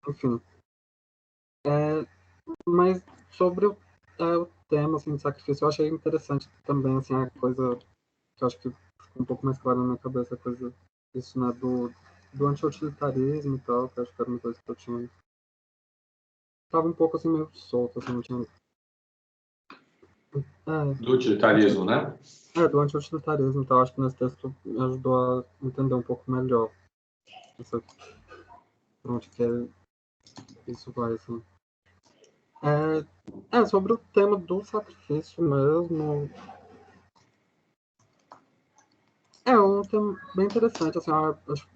enfim. Mas sobre o tema assim, de sacrifício, eu achei interessante também assim, a coisa que eu acho que ficou um pouco mais clara na minha cabeça, a coisa, isso, né, do anti-utilitarismo e tal, que eu acho que era uma coisa que eu tinha. Tava um pouco assim meio solto, assim, não tinha. Do utilitarismo, né? Do anti-utilitarismo, então acho que nesse texto me ajudou a entender um pouco melhor essa, pra onde que isso vai, assim. Sobre o tema do sacrifício mesmo, um tema bem interessante, assim, acho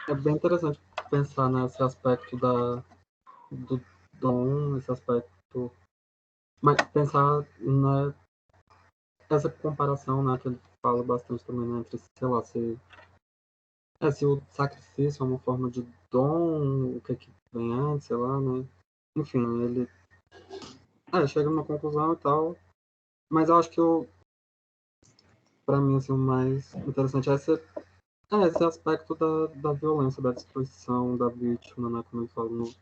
é bem interessante pensar nesse aspecto do dom, esse aspecto, mas pensar essa comparação, né, que ele fala bastante também, né, entre, sei lá, se o sacrifício é uma forma de dom, o que vem antes, sei lá, né, enfim, ele chega numa conclusão e tal, mas eu acho que para mim, assim, o mais interessante esse aspecto da violência, da destruição da vítima, né, como ele fala no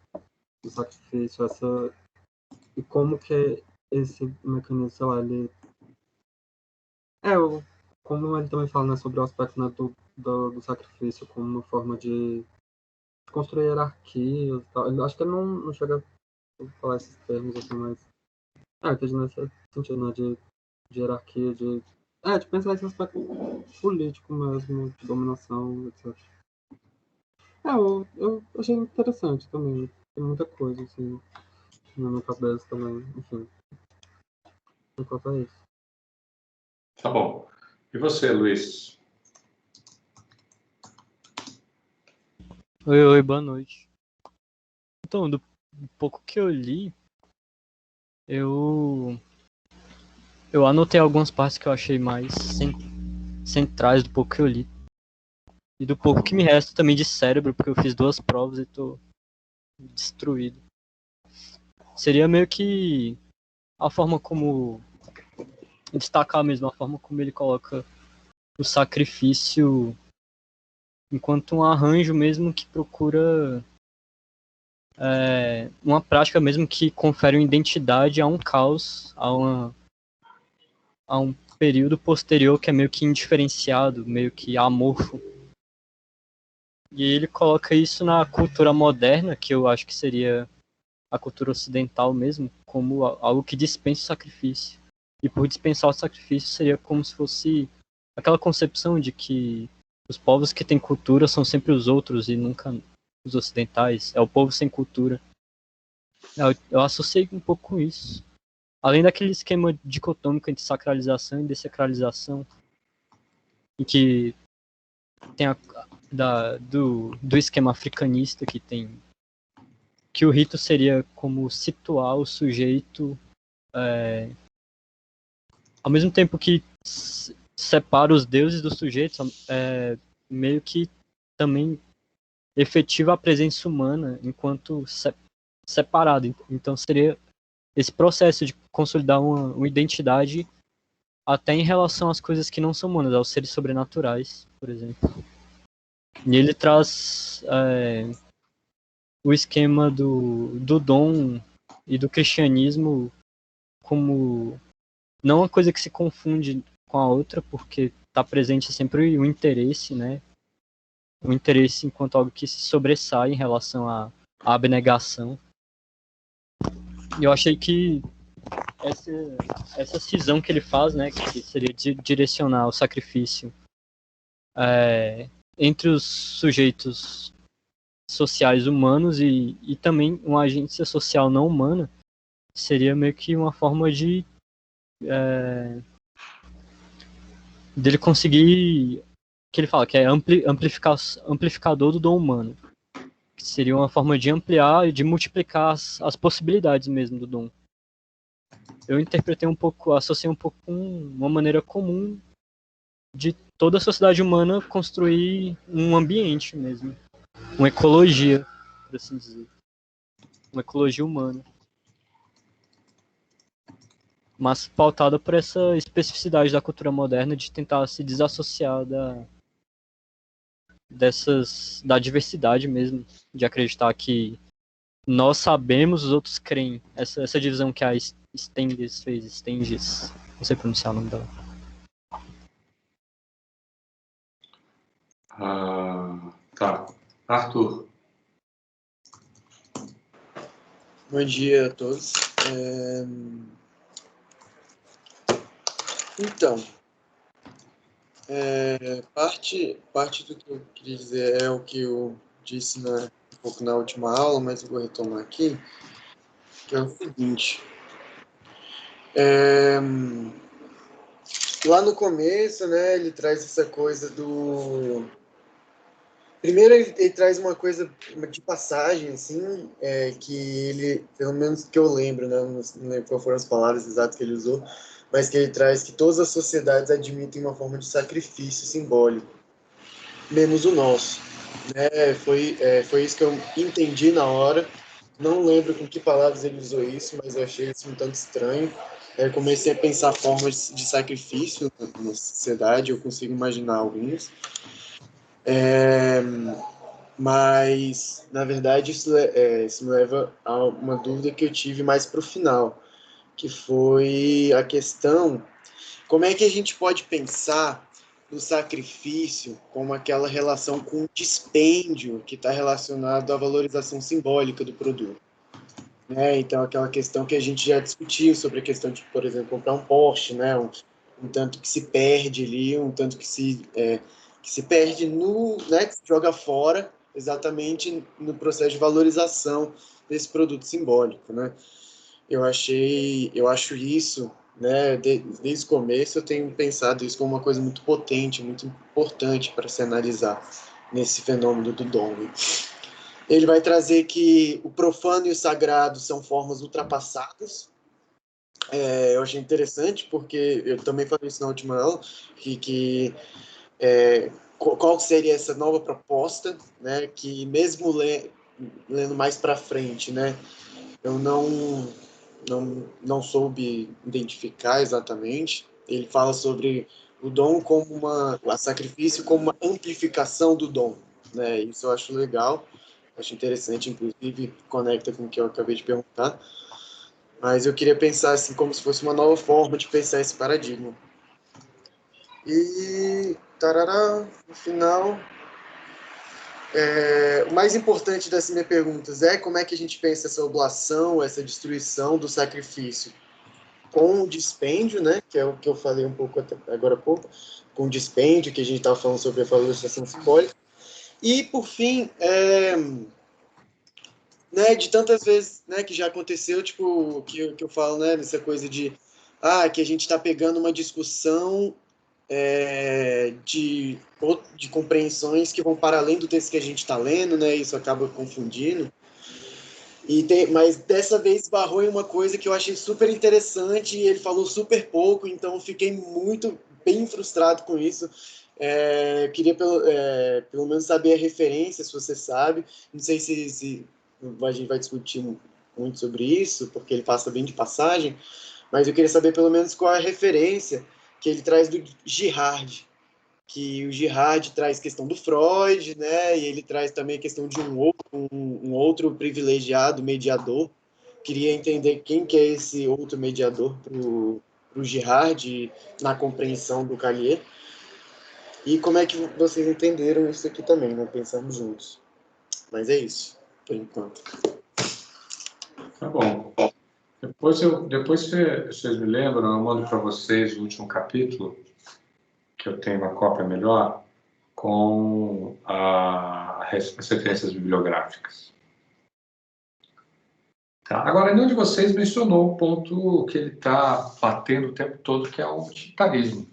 sacrifício, e como que esse mecanismo, sei lá, ele como ele também fala, né, sobre o aspecto, né, do sacrifício como uma forma de construir hierarquias e tal. Acho que ele não chega a falar esses termos assim, mas entendi nesse sentido, né, de hierarquia, de pensar esse aspecto político mesmo, de dominação, etc. Eu achei interessante também. Tem muita coisa, assim, na minha cabeça também, enfim. Enquanto é isso. Tá bom. E você, Luiz? Oi, boa noite. Então, do pouco que eu li, eu anotei algumas partes que eu achei mais centrais do pouco que eu li. E do pouco que me resta também de cérebro, porque eu fiz 2 provas e tô destruído. Seria meio que a forma como destacar mesmo, a forma como ele coloca o sacrifício enquanto um arranjo mesmo que procura uma prática mesmo que confere uma identidade a um caos, a um período posterior que é meio que indiferenciado, meio que amorfo. E ele coloca isso na cultura moderna, que eu acho que seria a cultura ocidental mesmo, como algo que dispensa o sacrifício. E por dispensar o sacrifício seria como se fosse aquela concepção de que os povos que têm cultura são sempre os outros e nunca os ocidentais. É o povo sem cultura. Eu associei um pouco com isso. Além daquele esquema dicotômico entre sacralização e desacralização, em que tem do esquema africanista que o rito seria como situar o sujeito ao mesmo tempo que separa os deuses dos sujeitos, meio que também efetiva a presença humana enquanto separado. Então seria esse processo de consolidar uma identidade até em relação às coisas que não são humanas, aos seres sobrenaturais, por exemplo. E ele traz o esquema do dom e do cristianismo como não uma coisa que se confunde com a outra, porque está presente sempre o interesse, né? O interesse enquanto algo que se sobressai em relação à abnegação. E eu achei que essa cisão que ele faz, né, que seria de direcionar o sacrifício entre os sujeitos sociais humanos e também uma agência social não humana, seria meio que uma forma de dele conseguir, que ele fala que é amplificador do dom humano, que seria uma forma de ampliar e de multiplicar as possibilidades mesmo do dom. Eu interpretei um pouco, associei um pouco com uma maneira comum de toda a sociedade humana construir um ambiente mesmo, uma ecologia, por assim dizer, uma ecologia humana, mas pautada por essa especificidade da cultura moderna de tentar se desassociar da diversidade mesmo, de acreditar que nós sabemos, os outros creem. Essa divisão que a Stenges fez, Stenges, não sei pronunciar o nome dela. Tá. Arthur. Bom dia a todos. Então, parte do que eu queria dizer é o que eu disse um pouco na última aula, mas eu vou retomar aqui, que é o seguinte. Lá no começo, né, ele traz essa coisa do... Primeiro ele traz uma coisa de passagem, assim, que ele, pelo menos que eu lembro, né, não lembro quais foram as palavras exatas que ele usou, mas que ele traz que todas as sociedades admitem uma forma de sacrifício simbólico, menos o nosso. Né? Foi isso que eu entendi na hora. Não lembro com que palavras ele usou isso, mas eu achei isso um tanto estranho. Eu comecei a pensar formas de sacrifício na sociedade, eu consigo imaginar alguns. Mas, na verdade, isso me leva a uma dúvida que eu tive mais para o final, que foi a questão: como é que a gente pode pensar no sacrifício como aquela relação com o dispêndio que está relacionado à valorização simbólica do produto? Né? Então, aquela questão que a gente já discutiu sobre a questão de, por exemplo, comprar um Porsche, né? Um tanto que se perde ali, um tanto que se perde né? Que se joga fora exatamente no processo de valorização desse produto simbólico, né? Eu acho isso, né, desde o começo eu tenho pensado isso como uma coisa muito potente, muito importante para se analisar nesse fenômeno do dom. Ele vai trazer que o profano e o sagrado são formas ultrapassadas. Eu achei interessante, porque eu também falei isso na última aula, qual seria essa nova proposta, né, que mesmo lendo mais para frente, né, eu não soube identificar exatamente. Ele fala sobre o dom como a sacrifício como uma amplificação do dom, né? Isso eu acho legal, acho interessante, inclusive conecta com o que eu acabei de perguntar. Mas eu queria pensar assim como se fosse uma nova forma de pensar esse paradigma. E tarará, no final, o mais importante das minhas perguntas é como é que a gente pensa essa oblação, essa destruição do sacrifício com o dispêndio, né, que é o que eu falei um pouco agora há pouco, com o dispêndio, que a gente estava falando sobre a valorização simbólica. E, por fim, né, de tantas vezes, né, que já aconteceu, tipo, que eu falo, né, nessa coisa de que a gente está pegando uma discussão de compreensões que vão para além do texto que a gente está lendo, né, isso acaba confundindo. Mas dessa vez esbarrou em uma coisa que eu achei super interessante e ele falou super pouco, então fiquei bem frustrado com isso. Queria pelo menos saber a referência, se você sabe. Não sei se a gente vai discutir muito sobre isso, porque ele passa bem de passagem, mas eu queria saber pelo menos qual é a referência que ele traz do Girard, que o Girard traz questão do Freud, né? E ele traz também a questão de um outro privilegiado mediador. Queria entender quem que é esse outro mediador para o Girard na compreensão do Callier. E como é que vocês entenderam isso aqui também, né? Pensamos juntos. Mas é isso, por enquanto. Tá bom. Depois vocês me lembram, eu mando para vocês o último capítulo, que eu tenho uma cópia melhor, com as referências bibliográficas. Tá? Agora, nenhum de vocês mencionou o ponto que ele está batendo o tempo todo, que é o utilitarismo.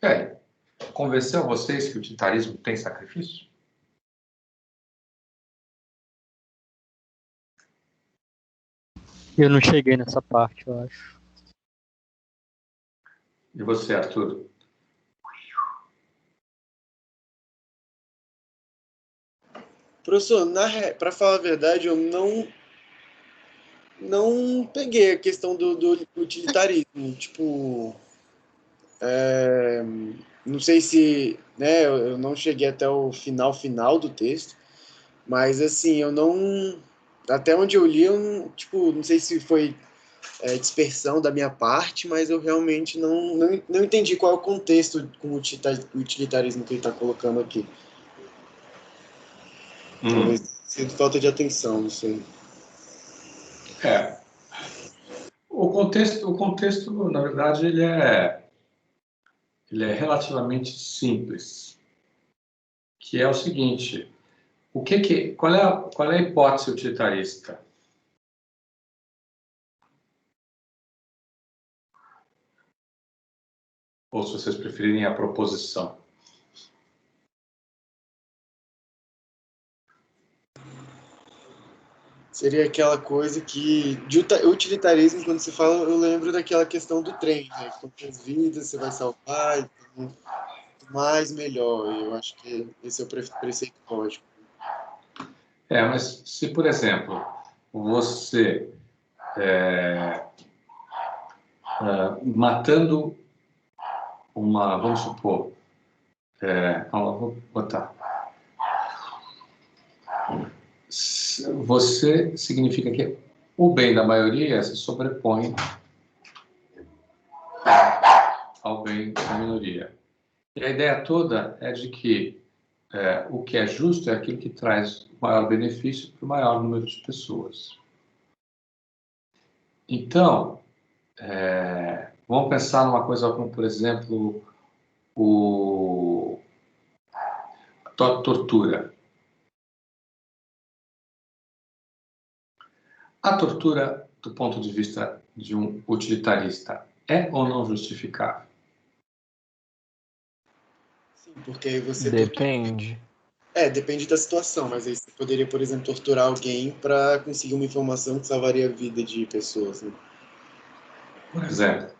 E aí, convenceu vocês que o utilitarismo tem sacrifício? Eu não cheguei nessa parte, eu acho. E você, Arthur? Professor, para falar a verdade, eu não peguei a questão do utilitarismo. Tipo, não sei se, né, eu não cheguei até o final do texto, mas assim, eu Até onde eu li, eu não sei se foi dispersão da minha parte, mas eu realmente não entendi qual é o contexto com o utilitarismo que ele está colocando aqui. Talvez seja falta de atenção, não sei. O contexto, na verdade, ele é relativamente simples, que é o seguinte: qual é a hipótese utilitarista? Ou, se vocês preferirem, a proposição. Seria aquela coisa que, de utilitarismo, quando se fala, eu lembro daquela questão do trem, né? Quantas vidas você vai salvar, então, quanto mais, melhor. E eu acho que esse é o preceito lógico. Mas se, por exemplo, você matando vamos supor, vou botar, você significa que o bem da maioria se sobrepõe ao bem da minoria. E a ideia toda é de que o que é justo é aquilo que traz o maior benefício para o maior número de pessoas. Então, vamos pensar numa coisa como, por exemplo, a tortura. A tortura, do ponto de vista de um utilitarista, é ou não justificável? Sim, porque aí você... Depende. Depende da situação, mas aí você poderia, por exemplo, torturar alguém para conseguir uma informação que salvaria a vida de pessoas, né? Por exemplo.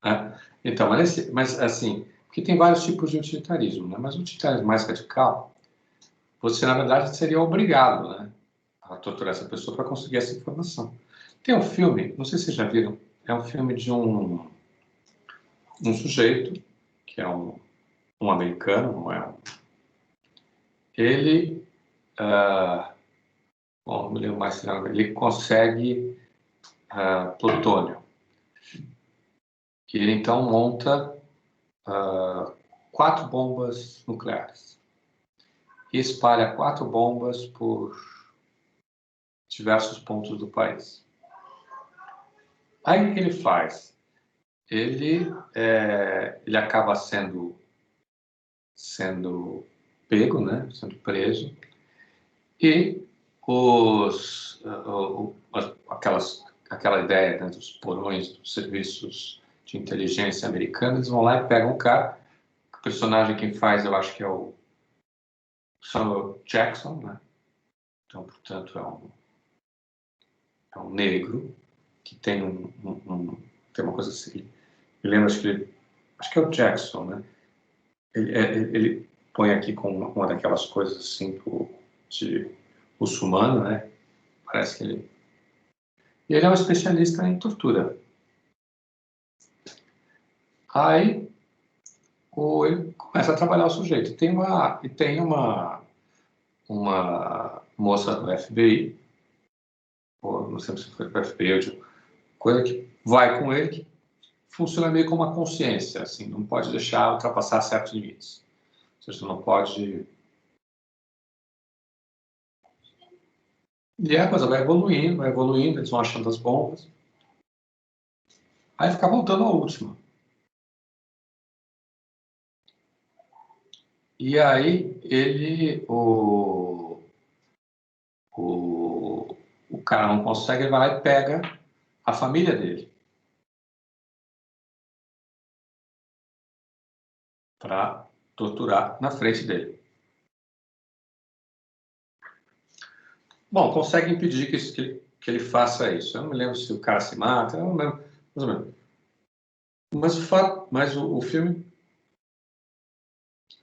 Né? Então, mas assim, porque tem vários tipos de utilitarismo, né? Mas o utilitarismo mais radical, você, na verdade, seria obrigado, né, a torturar essa pessoa para conseguir essa informação. Tem um filme, não sei se vocês já viram, é um filme de um sujeito, que é um americano, não é ele, não me lembro mais, ele consegue plutônio. E ele, então, monta 4 bombas nucleares. E espalha 4 bombas por diversos pontos do país. Aí o que ele faz? Ele acaba sendo pego, né? Sendo preso, e aquela ideia, né, dos porões dos serviços de inteligência americanos vão lá e pegam o cara. O personagem quem faz, eu acho que é o Samuel Jackson, né? Então, portanto, é um negro que tem tem uma coisa assim. Me lembro, acho que é o Jackson, né? Ele põe aqui com uma daquelas coisas assim de muçulmano, né? Parece que ele... E ele é um especialista em tortura. Aí ele começa a trabalhar o sujeito. Tem uma moça do FBI, ou não sei se foi do FBI, eu digo, coisa que vai com ele, que funciona meio como uma consciência, assim, não pode deixar ultrapassar certos limites. Ou seja, você não pode... E a coisa vai evoluindo, eles vão achando as bombas. Aí fica voltando à última. E aí o cara não consegue, ele vai lá e pega a família dele para torturar na frente dele. Bom, consegue impedir que ele faça isso. Eu não me lembro se o cara se mata, eu não lembro, mais ou menos. Mas o filme,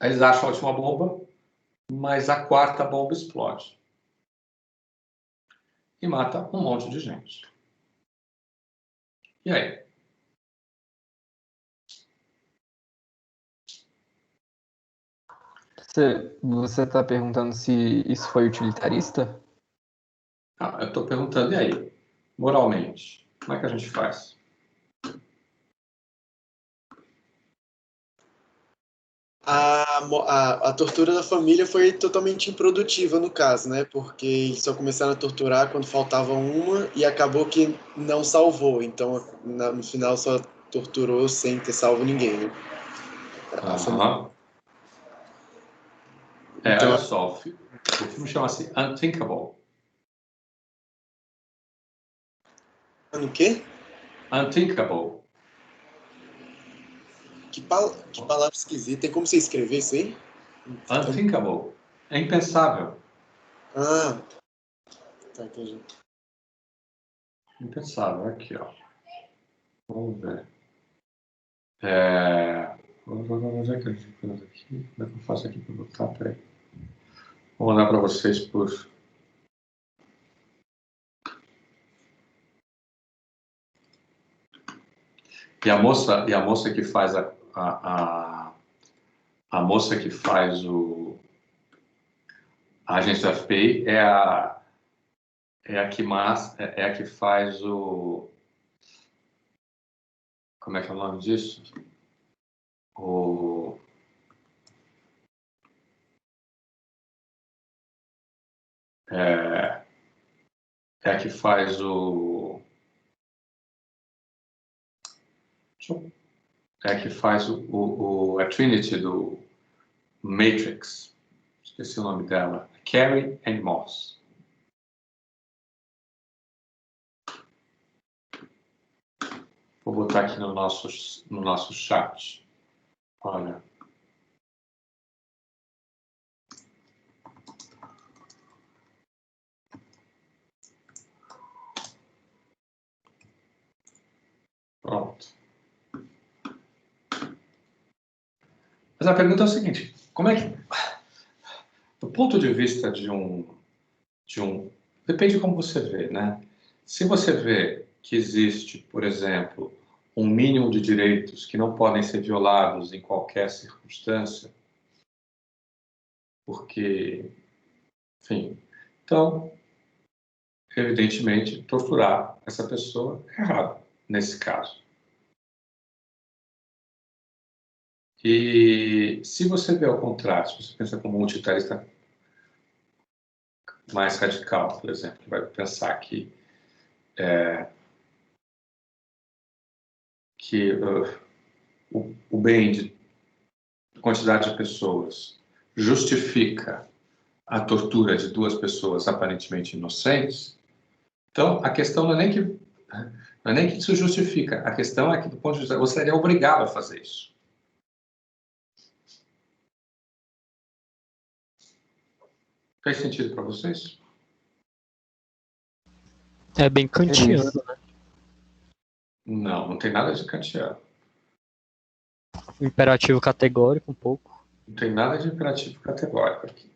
eles acham a última bomba, mas a 4ª bomba explode e mata um monte de gente. E aí? Você está perguntando se isso foi utilitarista? Eu estou perguntando, e aí? Moralmente, como é que a gente faz? A tortura da família foi totalmente improdutiva no caso, né? Porque eles só começaram a torturar quando faltava uma e acabou que não salvou. Então, no final, só torturou sem ter salvo ninguém, né? A família. Aham. Então, Olha só, o filme chama-se Unthinkable. no quê? Unthinkable. Que palavra esquisita. Tem como você escrever isso aí? Unthinkable. É impensável. Ah, tá, entendi. Impensável. Aqui, ó. Vamos ver. Onde é que eu fico aqui? Como é que eu faço aqui para botar? Peraí. Vou mandar para vocês por... E a moça que faz a moça que faz a agente da FBI é a que faz o... Como é que é o nome disso? É a que faz É a que faz a Trinity do Matrix. Esqueci o nome dela. Carrie Ann Moss. Vou botar aqui no nosso chat. Olha. Pronto. Mas a pergunta é o seguinte: como é que, do ponto de vista de um, depende de como você vê, né? Se você vê que existe, por exemplo, um mínimo de direitos que não podem ser violados em qualquer circunstância, porque, enfim, então, evidentemente, torturar essa pessoa é errado nesse caso. E se você vê ao contrário, se você pensa como um utilitarista mais radical, por exemplo, que vai pensar que o bem de quantidade de pessoas justifica a tortura de duas pessoas aparentemente inocentes, então a questão não é nem que isso justifica, a questão é que do ponto de vista você seria obrigado a fazer isso. Faz sentido para vocês? É bem kantiano, né? Não tem nada de kantiano. Imperativo categórico um pouco. Não tem nada de imperativo categórico aqui.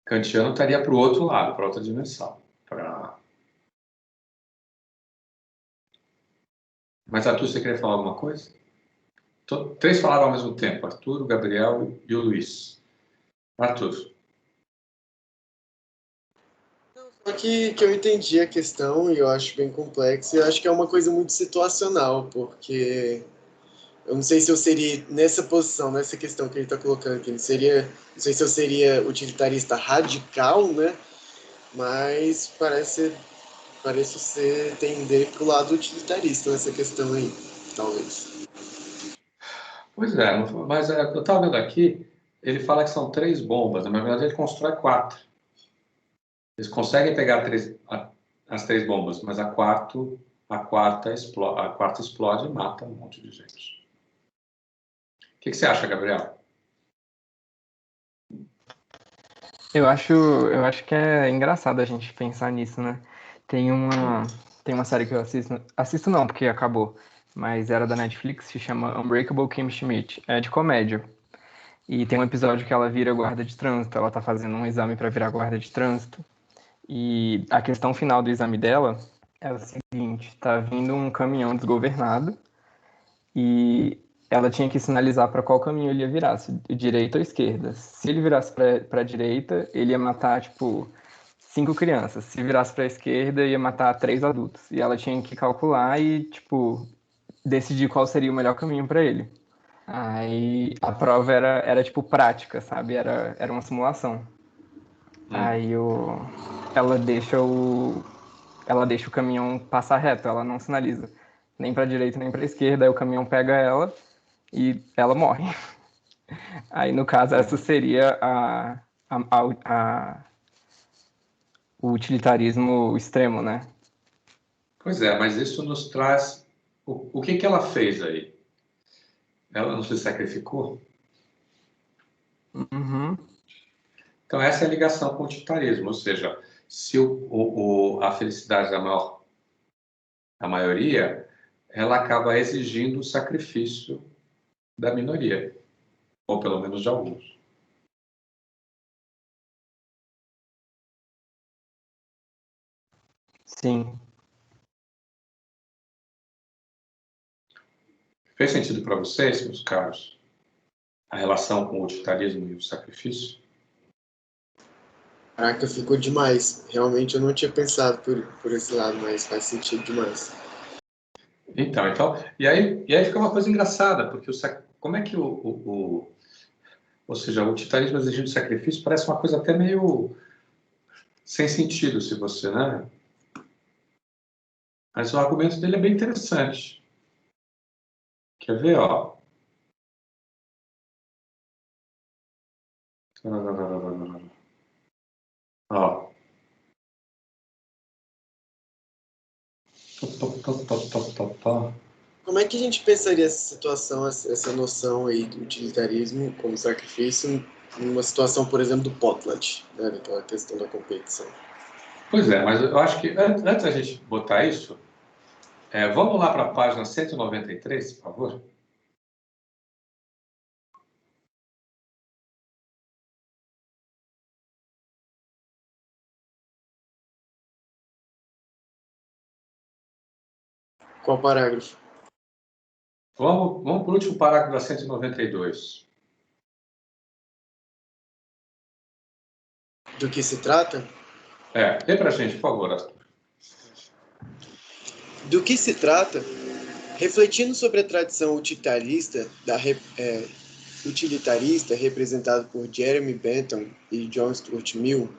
Kantiano estaria para o outro lado, para outra dimensão. Mas, Arthur, você queria falar alguma coisa? Três falaram ao mesmo tempo, Arthur, o Gabriel e o Luiz. Arthur. Só que eu entendi a questão e eu acho bem complexa e eu acho que é uma coisa muito situacional, porque eu não sei se eu seria nessa posição, nessa questão que ele está colocando aqui, não sei se eu seria utilitarista radical, né? Mas parece ser tender para o lado utilitarista nessa questão aí, talvez. Pois é, mas eu estava vendo aqui, ele fala que são 3 bombas, mas na verdade ele constrói 4. Eles conseguem pegar as 3 bombas, mas a quarta explode e mata um monte de gente. O que você acha, Gabriel? Eu acho que é engraçado a gente pensar nisso, né? Tem uma série que eu assisto não, porque acabou, mas era da Netflix, se chama Unbreakable Kimmy Schmidt, é de comédia. E tem um episódio que ela vira guarda de trânsito, ela tá fazendo um exame para virar guarda de trânsito. E a questão final do exame dela é o seguinte, tá vindo um caminhão desgovernado e ela tinha que sinalizar para qual caminho ele ia virar, se direita ou esquerda. Se ele virasse para a direita, ele ia matar, tipo, 5 crianças. Se virasse para a esquerda, ia matar 3 adultos. E ela tinha que calcular e, tipo, decidir qual seria o melhor caminho para ele. Aí a prova era tipo prática, sabe? Era uma simulação. Aí ela deixa o caminhão passar reto, ela não sinaliza nem para direita nem para esquerda. Aí o caminhão pega ela e ela morre. Aí no caso essa seria o utilitarismo extremo, né? Pois é, mas isso nos traz... O que ela fez aí? Ela não se sacrificou? Uhum. Então, essa é a ligação com o utilitarismo, ou seja, se a felicidade da maioria, ela acaba exigindo o sacrifício da minoria, ou pelo menos de alguns. Sim. Fez sentido para vocês, meus caros, a relação com o utilitarismo e o sacrifício? Caraca, ficou demais. Realmente eu não tinha pensado por esse lado, mas faz sentido demais. Então, e aí fica uma coisa engraçada, porque como é que ou seja, o utilitarismo exigindo sacrifício parece uma coisa até meio sem sentido, se você, né? Mas o argumento dele é bem interessante. Quer ver, ó? Ó. Como é que a gente pensaria essa situação, essa noção aí do utilitarismo como sacrifício, numa situação, por exemplo, do potlatch, né, daquela questão da competição? Pois é, mas eu acho que antes da gente botar isso, vamos lá para a página 193, por favor. Qual parágrafo? Vamos para o último parágrafo da 192. Do que se trata? Lê para a gente, por favor, Arthur. Do que se trata? Refletindo sobre a tradição utilitarista representada por Jeremy Bentham e John Stuart Mill,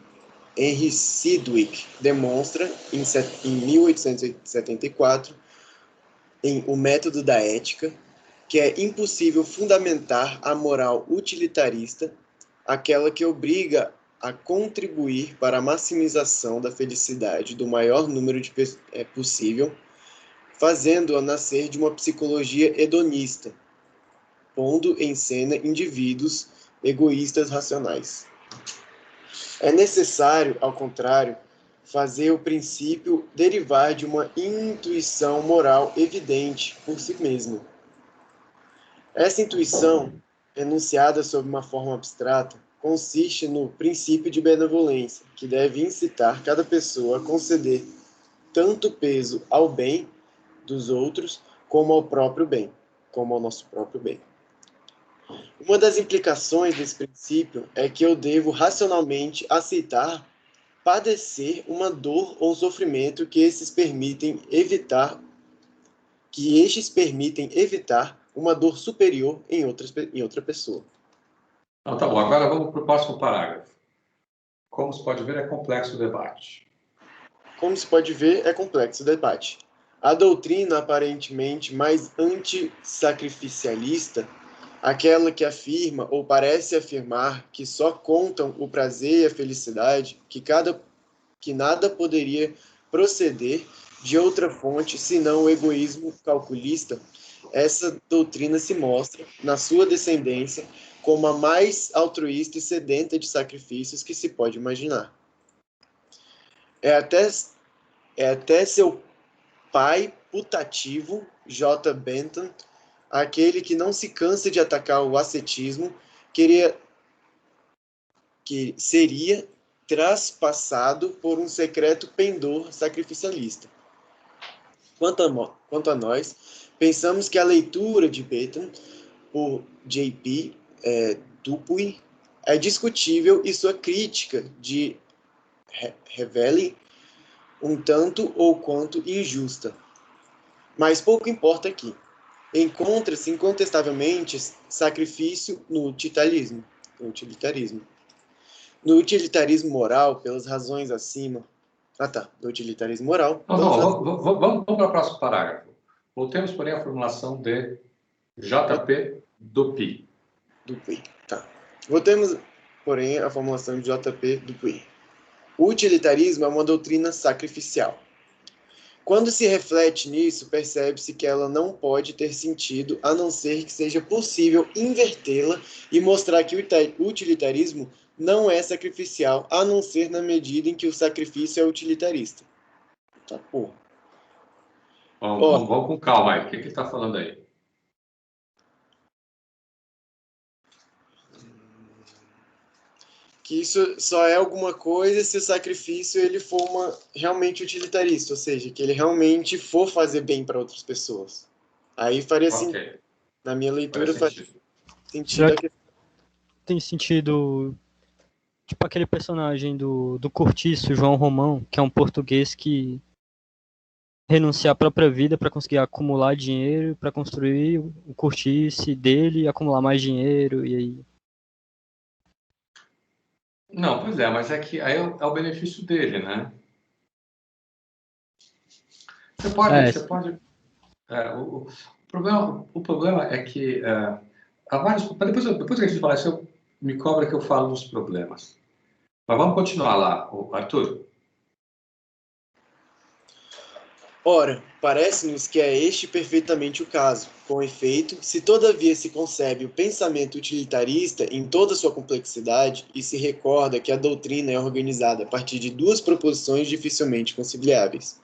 Henry Sidgwick demonstra, em 1874, em O Método da Ética, que é impossível fundamentar a moral utilitarista, aquela que obriga a contribuir para a maximização da felicidade do maior número possível, fazendo-a nascer de uma psicologia hedonista, pondo em cena indivíduos egoístas racionais. É necessário, ao contrário, fazer o princípio derivar de uma intuição moral evidente por si mesmo. Essa intuição, enunciada sob uma forma abstrata, consiste no princípio de benevolência, que deve incitar cada pessoa a conceder tanto peso ao bem dos outros como ao próprio bem, como ao nosso próprio bem. Uma das implicações desse princípio é que eu devo racionalmente aceitar padecer uma dor ou sofrimento que estes permitem evitar uma dor superior em outra pessoa. Não, tá bom, agora vamos para o próximo parágrafo. Como se pode ver, é complexo o debate. Como se pode ver, é complexo o debate. A doutrina aparentemente mais antissacrificialista, aquela que afirma ou parece afirmar que só contam o prazer e a felicidade, que nada poderia proceder de outra fonte senão o egoísmo calculista, essa doutrina se mostra, na sua descendência, como a mais altruísta e sedenta de sacrifícios que se pode imaginar. É até seu pai putativo, J. Bentham, aquele que não se cansa de atacar o ascetismo, que seria traspassado por um secreto pendor sacrificialista. Quanto a nós, pensamos que a leitura de Bentham por J.P. Dupuy é discutível e sua crítica de revele um tanto ou quanto injusta. Mas pouco importa aqui. Encontra-se incontestavelmente sacrifício no utilitarismo. No utilitarismo moral, pelas razões acima. No utilitarismo moral. Vamos para o próximo parágrafo. Voltemos, porém, à formulação de JP Dupuy. Tá. Voltemos, porém, à formulação de JP Dupuy. O utilitarismo é uma doutrina sacrificial. Quando se reflete nisso, percebe-se que ela não pode ter sentido a não ser que seja possível invertê-la e mostrar que o utilitarismo não é sacrificial, a não ser na medida em que o sacrifício é utilitarista. Tá, porra. Vamos com calma aí. O que ele está falando aí? Que isso só é alguma coisa se o sacrifício ele for realmente utilitarista, ou seja, que ele realmente for fazer bem para outras pessoas. Aí faria sentido. Na minha leitura faria sentido. Tem sentido, tipo aquele personagem do Cortiço, João Romão, que é um português que renuncia à própria vida para conseguir acumular dinheiro, para construir o cortiço dele, acumular mais dinheiro, e aí... Não, pois é, mas é que aí é o benefício dele, né? Você pode. O problema é que há vários. Depois que a gente falar isso, me cobra que eu falo dos problemas. Mas vamos continuar lá, Arthur. Ora, parece-nos que é este perfeitamente o caso. Com efeito, se todavia se concebe o pensamento utilitarista em toda sua complexidade e se recorda que a doutrina é organizada a partir de duas proposições dificilmente conciliáveis.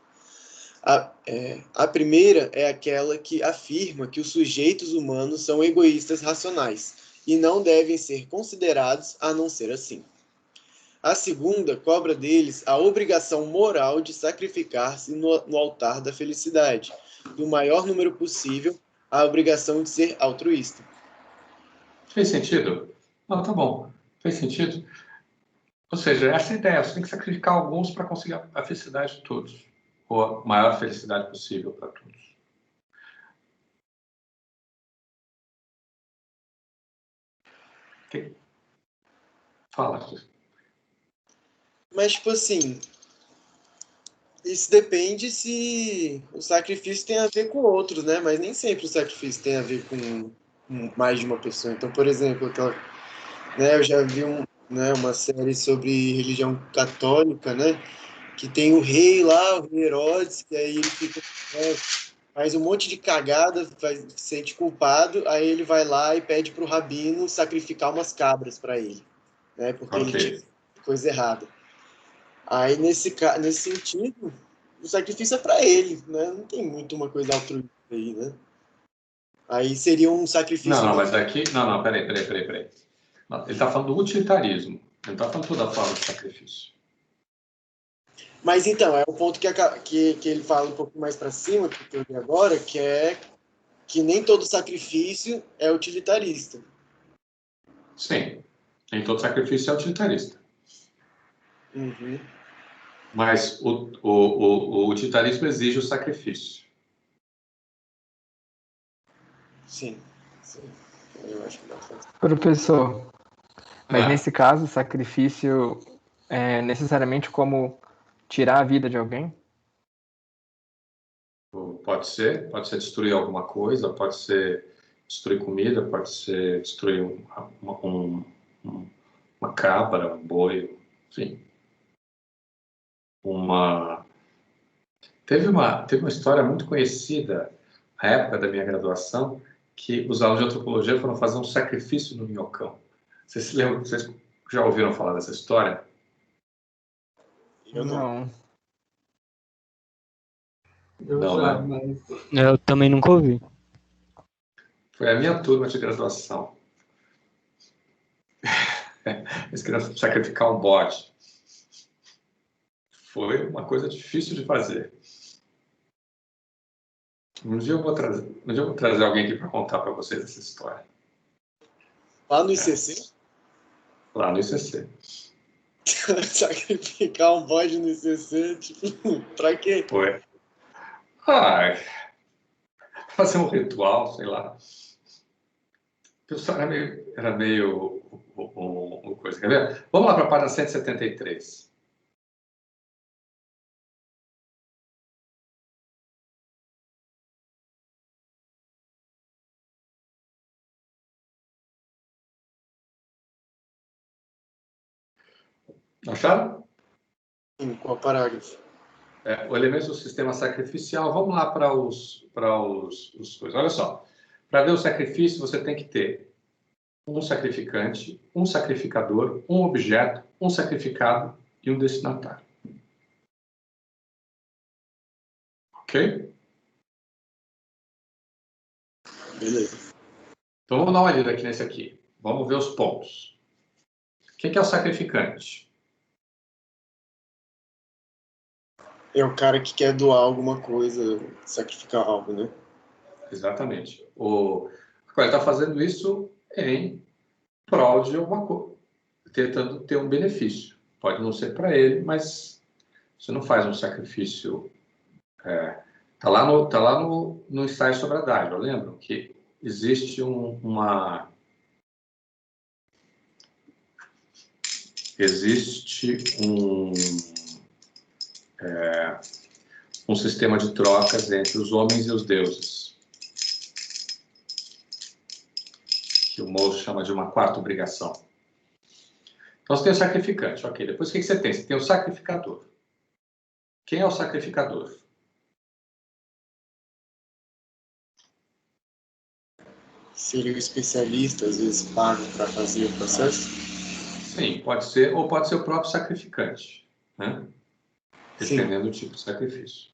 A primeira é aquela que afirma que os sujeitos humanos são egoístas racionais e não devem ser considerados a não ser assim. A segunda cobra deles a obrigação moral de sacrificar-se no altar da felicidade, do maior número possível, a obrigação de ser altruísta. Fez sentido? Não, tá bom. Fez sentido? Ou seja, essa é a ideia. Você tem que sacrificar alguns para conseguir a felicidade de todos. Ou a maior felicidade possível para todos. Fala, Arthur. Mas, tipo assim, isso depende se o sacrifício tem a ver com outros, né? Mas nem sempre o sacrifício tem a ver com mais de uma pessoa. Então, por exemplo, eu já vi uma série sobre religião católica, né? Que tem o rei lá, o rei Herodes, que aí ele fica, faz um monte de cagada, se sente culpado, aí ele vai lá e pede para o rabino sacrificar umas cabras para ele, né? Porque ele tinha coisa errada. Aí, nesse sentido, o sacrifício é para ele, né? Não tem muito uma coisa altruísta aí, né? Aí seria um sacrifício... Não, mas aqui... Não, peraí. Não, ele está falando do utilitarismo. Ele não está falando toda a forma de sacrifício. Mas então, é o ponto que ele fala um pouco mais para cima, que eu li agora, que é que nem todo sacrifício é utilitarista. Sim, nem todo sacrifício é utilitarista. Uhum. Mas o utilitarismo exige o sacrifício. Sim. Eu acho que dá pra... Professor, mas nesse caso, o sacrifício é necessariamente como tirar a vida de alguém? Pode ser destruir alguma coisa, pode ser destruir comida, pode ser destruir uma cabra, um boi, enfim. Teve uma história muito conhecida na época da minha graduação, que os alunos de antropologia foram fazer um sacrifício no minhocão. Vocês se lembram? Vocês já ouviram falar dessa história? Eu não. Mas... Eu também nunca ouvi. Foi a minha turma de graduação. Eles queriam sacrificar um bode. Foi uma coisa difícil de fazer. Um dia eu vou trazer alguém aqui para contar para vocês essa história. Lá no ICC? Lá no ICC. Sacrificar um bode no ICC, tipo, pra quê? Foi. Ah, fazer um ritual, sei lá. O pessoal era meio coisa. Quer ver? Vamos lá para a página 173. Acharam? Em qual parágrafo? O elemento do sistema sacrificial. Vamos lá para os coisas. Olha só. Para ver o sacrifício, você tem que ter um sacrificante, um sacrificador, um objeto, um sacrificado e um destinatário. Ok? Beleza. Então vamos dar uma olhada aqui nesse aqui. Vamos ver os pontos. O que é o sacrificante? É o cara que quer doar alguma coisa, sacrificar algo, né? Exatamente. Agora, ele está fazendo isso em prol de alguma coisa, tentando ter um benefício. Pode não ser para ele, mas você não faz um sacrifício. Tá lá no ensaio sobre a dádiva. Lembram que existe um sistema de trocas entre os homens e os deuses, que o Moço chama de uma quarta obrigação. Então você tem o sacrificante, ok. Depois o que você tem? Você tem o sacrificador. Quem é o sacrificador? Seria o especialista, às vezes pago para fazer o processo? Sim, pode ser, ou pode ser o próprio sacrificante, né? Sim. Dependendo do tipo de sacrifício.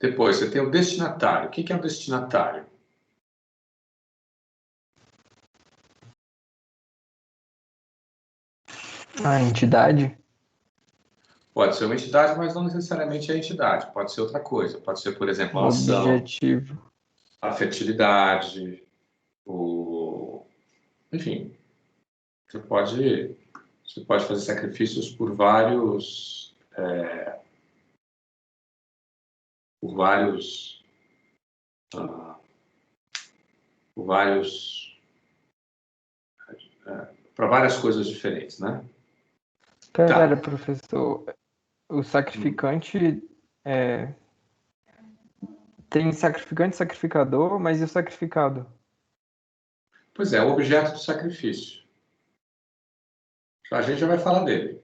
Depois, você tem o destinatário. O que é o destinatário? A entidade? Pode ser uma entidade, mas não necessariamente a entidade. Pode ser outra coisa. Pode ser, por exemplo, O uma ação, objetivo. a fertilidade, enfim, você pode fazer sacrifícios por vários por vários por vários para várias coisas diferentes, né? Pera, Tá. professor. O sacrificante tem sacrificante e sacrificador, mas e o sacrificado? Pois é, o objeto do sacrifício. A gente já vai falar dele.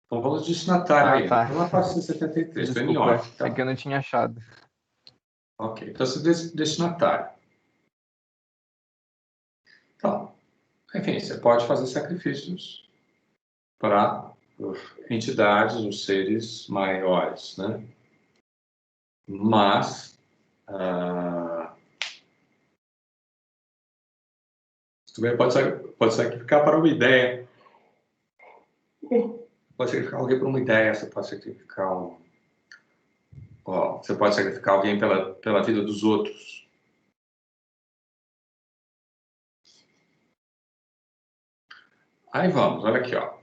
Então vamos de destinatário Ah, ainda. tá. Então na página 73, estou indo em Desculpa, ordem, tá? é que eu não tinha achado. Ok, então esse destinatário. Então, enfim, você pode fazer sacrifícios para entidades ou seres maiores, né? Mas também pode sacrificar para uma ideia. Pode sacrificar alguém por uma ideia, você pode sacrificar você pode sacrificar alguém pela vida dos outros. Aí vamos, olha aqui, ó.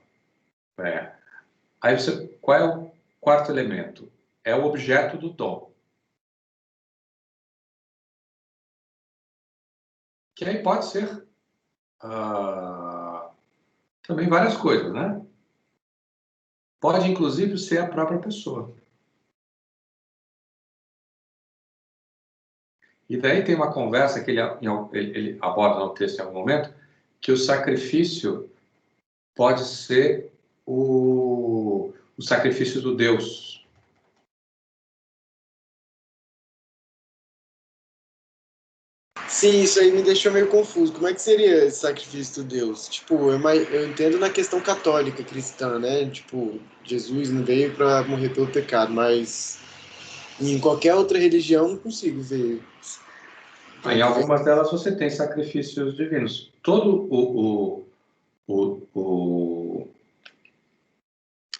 Aí qual é o quarto elemento? É o objeto do dom. Que aí pode ser também várias coisas, né? Pode, inclusive, ser a própria pessoa. E daí tem uma conversa que ele aborda no texto em algum momento, que o sacrifício pode ser o sacrifício do Deus. Sim, isso aí me deixou meio confuso. Como é que seria esse sacrifício do Deus? Tipo, eu entendo na questão católica cristã, né? Tipo, Jesus não veio para morrer pelo pecado, mas em qualquer outra religião não consigo ver. Em algumas delas você tem sacrifícios divinos. Todo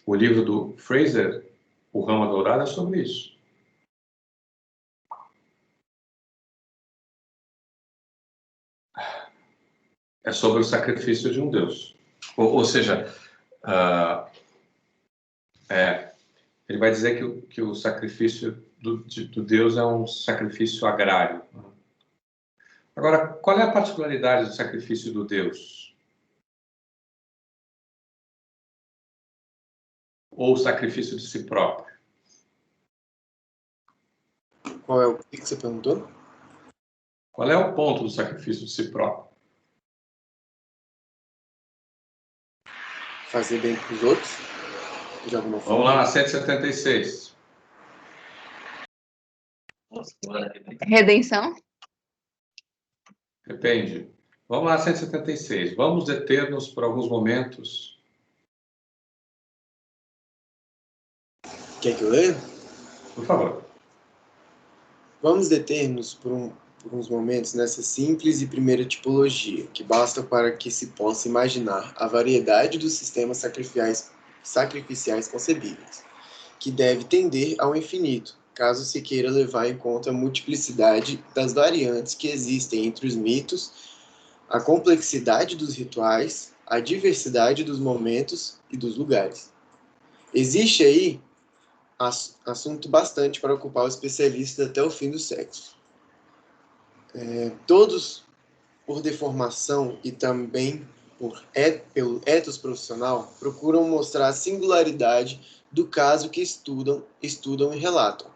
o livro do Fraser, O Rama Dourado, é sobre isso. é sobre o sacrifício de um Deus. Ou seja, ele vai dizer que o sacrifício do Deus é um sacrifício agrário. Agora, qual é a particularidade do sacrifício do Deus? Ou o sacrifício de si próprio? Qual é o que você perguntou? Qual é o ponto do sacrifício de si próprio? Fazer bem para os outros, de alguma Vamos forma. lá, 176. Redenção? Depende. Vamos lá, 176. Vamos deter-nos por alguns momentos. Quer que eu leia? Por favor. Vamos deter-nos por uns momentos nessa simples e primeira tipologia, que basta para que se possa imaginar a variedade dos sistemas sacrificiais concebíveis, que deve tender ao infinito, caso se queira levar em conta a multiplicidade das variantes que existem entre os mitos, a complexidade dos rituais, a diversidade dos momentos e dos lugares. Existe aí assunto bastante para ocupar os especialistas até o fim dos séculos. Todos, por deformação e também pelo ethos profissional, procuram mostrar a singularidade do caso que estudam e relatam.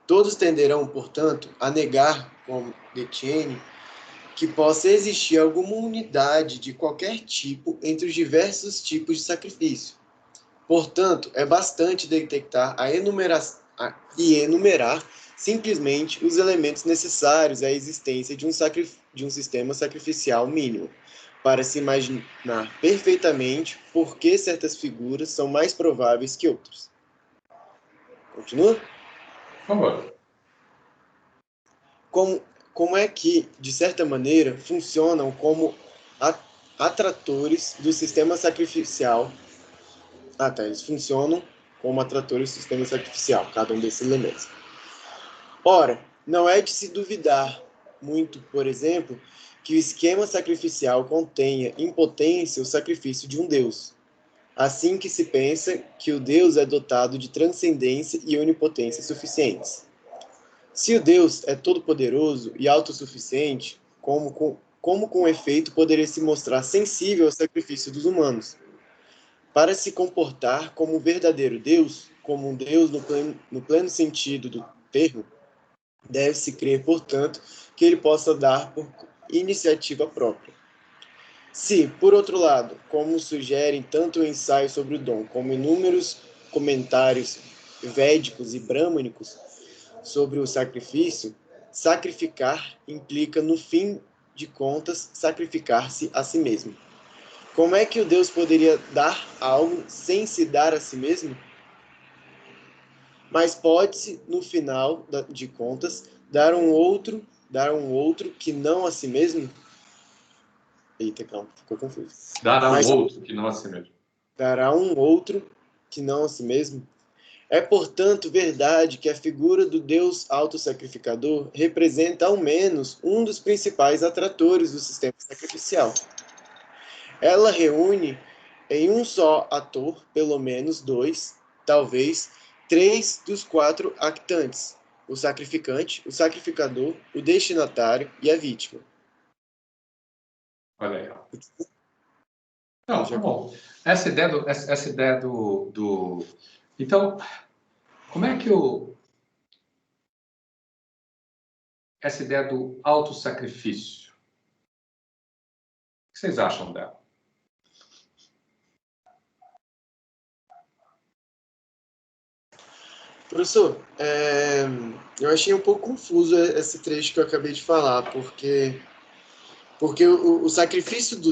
Todos tenderão, portanto, a negar, como Detienne, que possa existir alguma unidade de qualquer tipo entre os diversos tipos de sacrifício. Portanto, é bastante detectar e enumerar simplesmente os elementos necessários à existência de um sistema sacrificial mínimo, para se imaginar perfeitamente por que certas figuras são mais prováveis que outras. Continua? Por favor. Como é que, de certa maneira, funcionam como atratores do sistema sacrificial? Eles funcionam como atratores do sistema sacrificial, cada um desses elementos. Ora, não é de se duvidar muito, por exemplo, que o esquema sacrificial contenha em potência o sacrifício de um Deus. Assim que se pensa que o Deus é dotado de transcendência e onipotência suficientes. Se o Deus é todo-poderoso e autossuficiente, como com efeito poderia se mostrar sensível ao sacrifício dos humanos? Para se comportar como um verdadeiro Deus, como um Deus no pleno sentido do termo, deve-se crer, portanto, que ele possa dar por iniciativa própria. Se, por outro lado, como sugerem tanto o ensaio sobre o dom como inúmeros comentários védicos e brâmanicos sobre o sacrifício, sacrificar implica, no fim de contas, sacrificar-se a si mesmo. Como é que o Deus poderia dar algo sem se dar a si mesmo? Mas pode-se, no final de contas, dar um outro que não a si mesmo? Eita, calma, ficou confuso. Dará um outro que não a si mesmo. Dará um outro que não a si mesmo? É, portanto, verdade que a figura do Deus autossacrificador representa, ao menos, um dos principais atratores do sistema sacrificial. Ela reúne em um só ator, pelo menos dois, talvez, 3 dos 4 actantes: o sacrificante, o sacrificador, o destinatário e a vítima. Olha aí. Não, tá bom. Essa ideia do... Então, como é que essa ideia do autossacrifício, o que vocês acham dela? Professor, eu achei um pouco confuso esse trecho que eu acabei de falar, porque o sacrifício de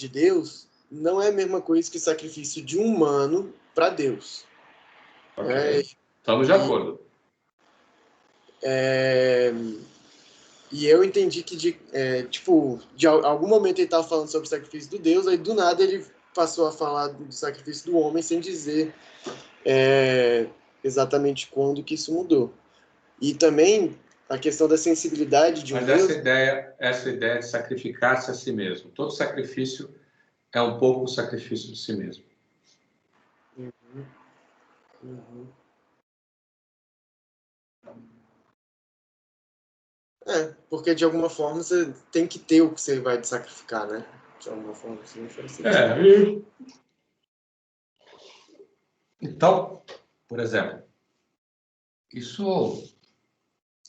Deus, não é a mesma coisa que o sacrifício de um humano para Deus. Ok. Estamos de acordo. E eu entendi que, de algum momento ele estava falando sobre o sacrifício do Deus, aí do nada ele passou a falar do sacrifício do homem sem dizer exatamente quando que isso mudou. E também a questão da sensibilidade de um Mas Deus. essa ideia de sacrificar-se a si mesmo. Todo sacrifício é um pouco o sacrifício de si mesmo. Uhum. Uhum. Porque de alguma forma você tem que ter o que você vai sacrificar, né? De alguma forma, assim, não faz sentido. Então, por exemplo, isso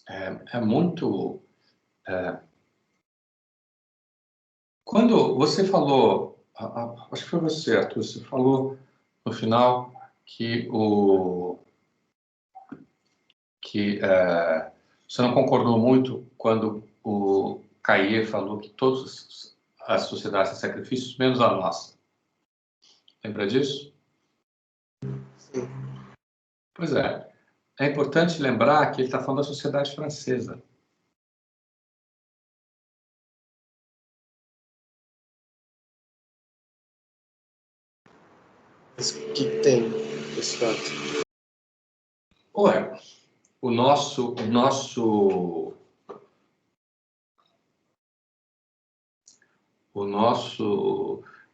é muito... Quando você falou, acho que foi você, Arthur, você falou no final que você não concordou muito quando o Caillé falou que todas as sociedades têm sacrifícios, menos a nossa. Lembra disso? Sim. Pois é. É importante lembrar que ele está falando da sociedade francesa. Mas o que tem esse fato? Ué,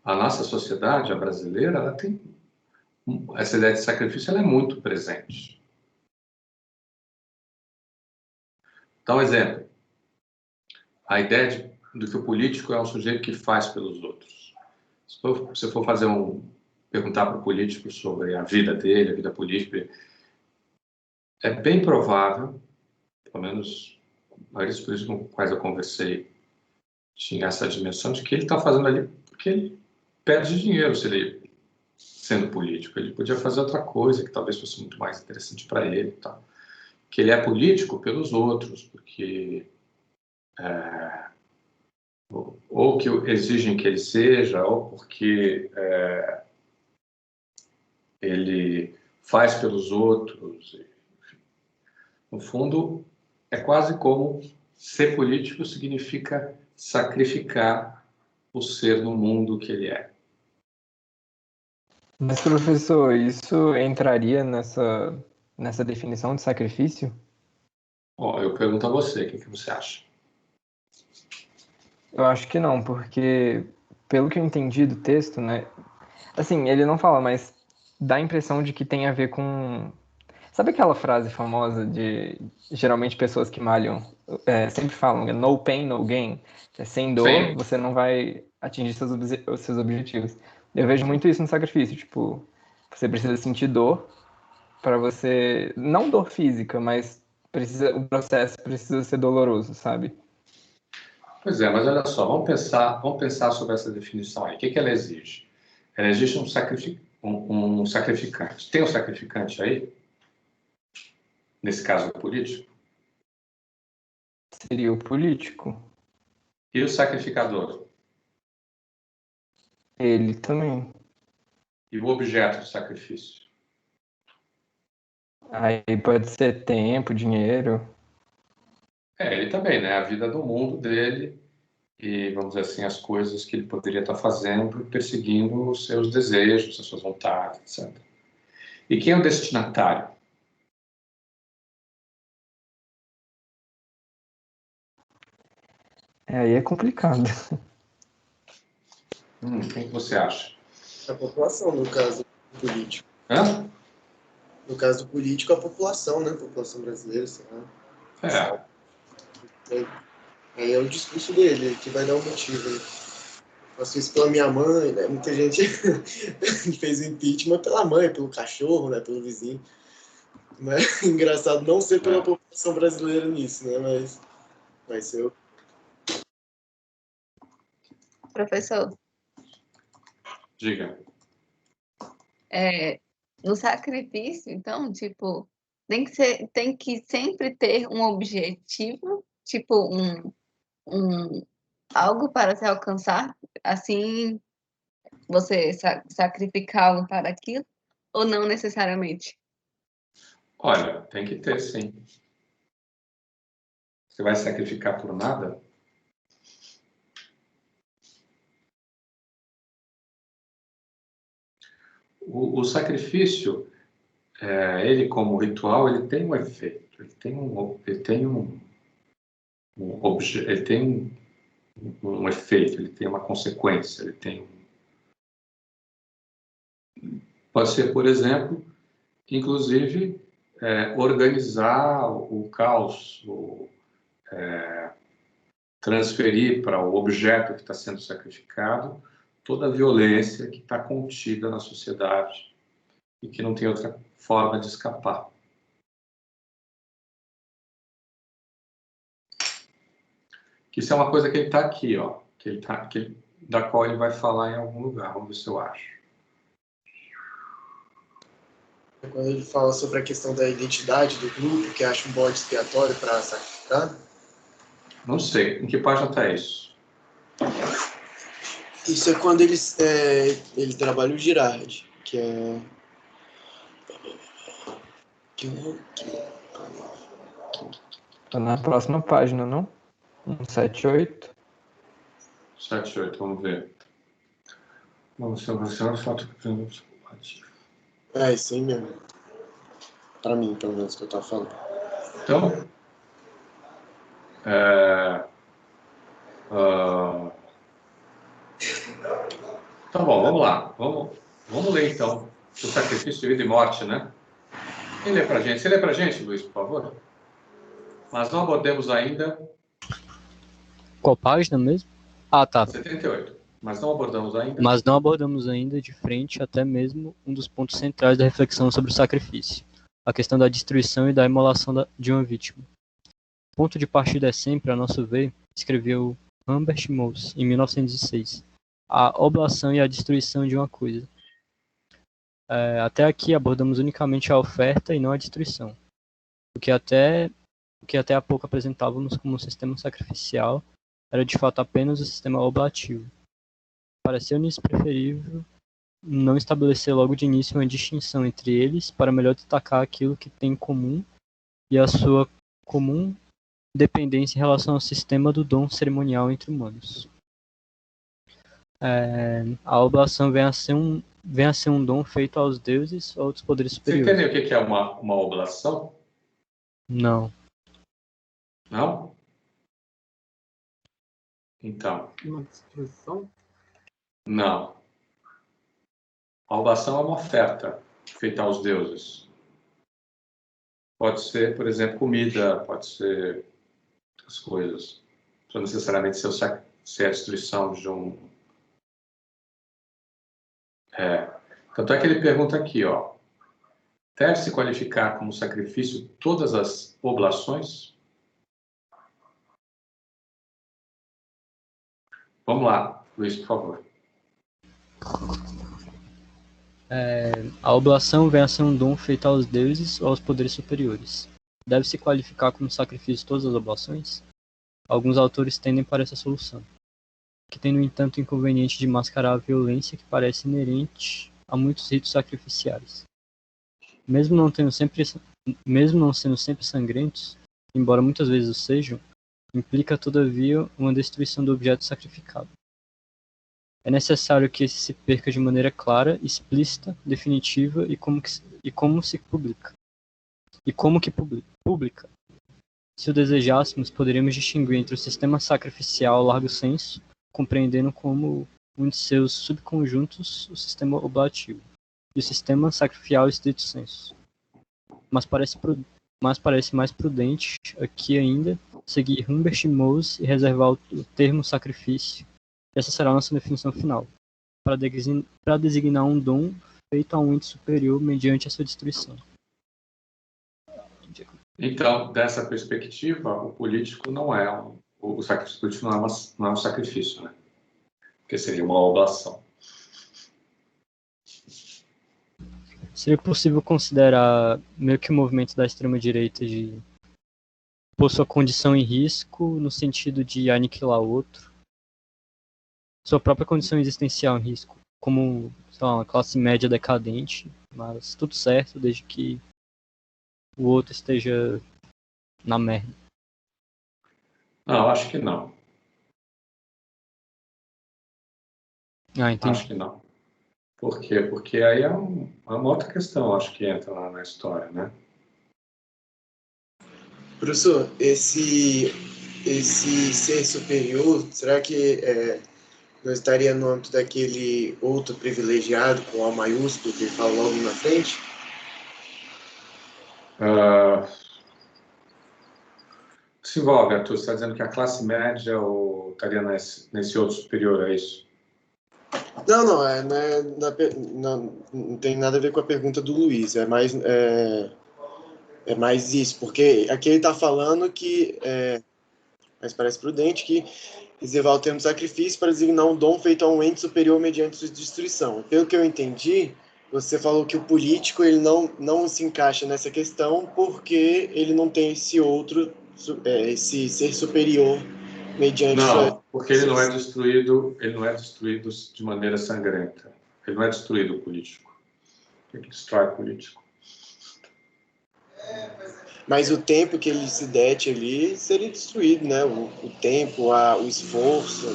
a nossa sociedade, a brasileira, ela tem essa ideia de sacrifício, ela é muito presente. Dá um exemplo. A ideia de que o político é um sujeito que faz pelos outros. Se você for perguntar para o político sobre a vida dele, a vida política, é bem provável, pelo menos a maioria dos políticos com os quais eu conversei tinha essa dimensão de que ele está fazendo ali porque ele perde dinheiro se ele sendo político. Ele podia fazer outra coisa que talvez fosse muito mais interessante para ele. Tá? Que ele é político pelos outros, porque ou que exigem que ele seja, ou porque ele faz pelos outros. Enfim. No fundo, é quase como ser político significa sacrificar o ser no mundo que ele é. Mas, professor, isso entraria nessa definição de sacrifício? Ó, eu pergunto a você, o que você acha? Eu acho que não, porque, pelo que eu entendi do texto, né? Assim, ele não fala, mas dá a impressão de que tem a ver com. Sabe aquela frase famosa de geralmente pessoas que malham sempre falam, no pain, no gain? Sem dor, Sim. você não vai atingir os seus objetivos. Eu vejo muito isso no sacrifício, tipo, você precisa sentir dor para você, não dor física, mas o processo precisa ser doloroso, sabe? Pois é, mas olha só, vamos pensar sobre essa definição aí. O que ela exige? Ela exige um sacrificante. Tem um sacrificante aí? Nesse caso político? Seria o político. E o sacrificador? Ele também. E o objeto do sacrifício? Aí pode ser tempo, dinheiro. Ele também, né? A vida do mundo dele e, vamos dizer assim, as coisas que ele poderia estar fazendo e perseguindo os seus desejos, as suas vontades, etc. E quem é o destinatário? Aí é complicado. Quem que você acha? A população, no caso político. Hã? No caso do político, a população, né? A população brasileira, sei lá. Aí é o discurso dele, que vai dar um motivo. Né? Faço isso pela minha mãe, né? Muita gente fez o impeachment pela mãe, pelo cachorro, né? Pelo vizinho. Mas engraçado não ser pela população brasileira nisso, né? Mas vai ser o... Professor, Diga. no sacrifício, então, tipo, tem que sempre ter um objetivo, tipo, um algo para se alcançar, assim, você sacrificar algo para aquilo, ou não necessariamente? Olha, tem que ter, sim. Você vai sacrificar por nada? O sacrifício, ele como ritual, ele tem um efeito, ele tem ele tem um efeito, ele tem uma consequência, ele tem... Pode ser, por exemplo, inclusive, organizar o caos, transferir para o objeto que está sendo sacrificado toda a violência que está contida na sociedade e que não tem outra forma de escapar. Que isso é uma coisa que ele está aqui, ó, da qual ele vai falar em algum lugar. Vamos ver se eu acho. Quando ele fala sobre a questão da identidade do grupo, que acha um bode expiatório para sacrificar. Não sei. Em que página está isso? Isso é quando ele trabalha o Girard, que é... Tá na próxima página, não? 178. 78, vamos ver. Vamos ver o fato ativo. É, isso aí mesmo. Para mim, pelo menos, que eu tava falando. Então, tá bom, vamos lá. Vamos ler, então, o sacrifício de vida e morte, né? Quem lê pra gente? Você lê pra gente, Luiz, por favor? Mas não abordemos ainda... Qual página mesmo? Ah, tá. 78. Mas não abordamos ainda... Mas não abordamos ainda de frente até mesmo um dos pontos centrais da reflexão sobre o sacrifício, a questão da destruição e da imolação de uma vítima. O ponto de partida é sempre, a nosso ver, escreveu Humbert Mose, em 1906, a oblação e a destruição de uma coisa. Até aqui abordamos unicamente a oferta e não a destruição, o que até há pouco apresentávamos como um sistema sacrificial era de fato apenas o sistema oblativo. Pareceu-nos preferível não estabelecer logo de início uma distinção entre eles para melhor destacar aquilo que tem em comum e a sua comum dependência em relação ao sistema do dom cerimonial entre humanos. A oblação vem a ser um dom feito aos deuses ou outros poderes Você superiores. entendeu o que é uma oblação? Não. Não? Então, Uma destruição? não. A oblação é uma oferta feita aos deuses. Pode ser, por exemplo, comida, pode ser as coisas. Não necessariamente ser a destruição de um... Tanto é que ele pergunta aqui, ó. Deve-se qualificar como sacrifício todas as oblações? Vamos lá, Luiz, por favor. A oblação vem a ser um dom feito aos deuses ou aos poderes superiores. Deve-se qualificar como sacrifício todas as oblações? Alguns autores tendem para essa solução, que tem, no entanto, o inconveniente de mascarar a violência que parece inerente a muitos ritos sacrificiais. Mesmo não sendo sempre sangrentos, embora muitas vezes o sejam, implica, todavia, uma destruição do objeto sacrificado. É necessário que esse se perca de maneira clara, explícita, definitiva e como que publica. Se o desejássemos, poderíamos distinguir entre o sistema sacrificial largo senso, compreendendo como um de seus subconjuntos o sistema oblativo, e o sistema sacrificial estrito senso. Mas parece mais prudente, aqui ainda, seguir Humbert Mose e reservar o termo sacrifício. Essa será a nossa definição final, para designar um dom feito a um ente superior mediante a sua destruição. Então, dessa perspectiva, o político não é o sacrifício político não é um sacrifício, né? Porque seria uma oblação. Seria possível considerar meio que o movimento da extrema-direita de pôr sua condição em risco no sentido de aniquilar o outro, sua própria condição existencial em risco, como, sei lá, uma classe média decadente, mas tudo certo desde que o outro esteja na merda. Não, acho que não. Entendi. Acho que não. Por quê? Porque aí é uma outra questão, acho que entra lá na história, né? Professor, esse esse ser superior, será que não estaria no âmbito daquele outro privilegiado, com A maiúsculo, que ele fala logo na frente? Se envolve, Arthur, você está dizendo que a classe média estaria nesse outro superior, é isso? Não, não tem nada a ver com a pergunta do Luiz, é mais isso, porque aqui ele está falando que, mas parece prudente, que reservar o termo sacrifício para designar um dom feito a um ente superior mediante sua destruição. Pelo que eu entendi, você falou que o político ele não se encaixa nessa questão porque ele não tem esse outro, esse ser superior mediante Não, porque ele não é destruído de maneira sangrenta. Ele não é destruído o político. Ele destrói o político. Mas o tempo que ele se dete ali seria destruído, né? O tempo, o esforço,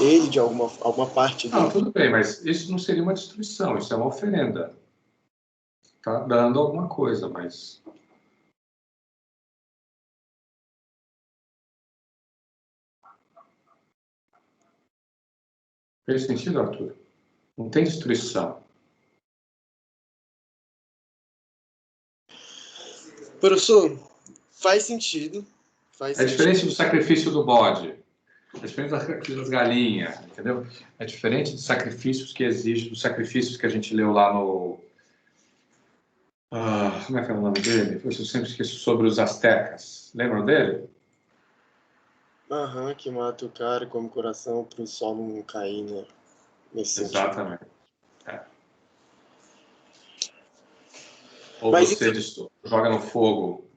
ele de alguma parte dele. Não, tudo bem, mas isso não seria uma destruição, isso é uma oferenda. Está dando alguma coisa, mas... Fez sentido, Arthur? Não tem destruição. Professor, faz sentido. É diferente do sacrifício do bode. É diferente do sacrifício das galinhas, entendeu? É diferente dos sacrifícios que exige, dos sacrifícios que a gente leu lá no... como é que é o nome dele? Eu sempre esqueço, sobre os astecas. Lembram dele? Aham, que mata o cara e come o coração para o sol não cair, né? Nesse Exatamente. Ou Mas você joga no fogo.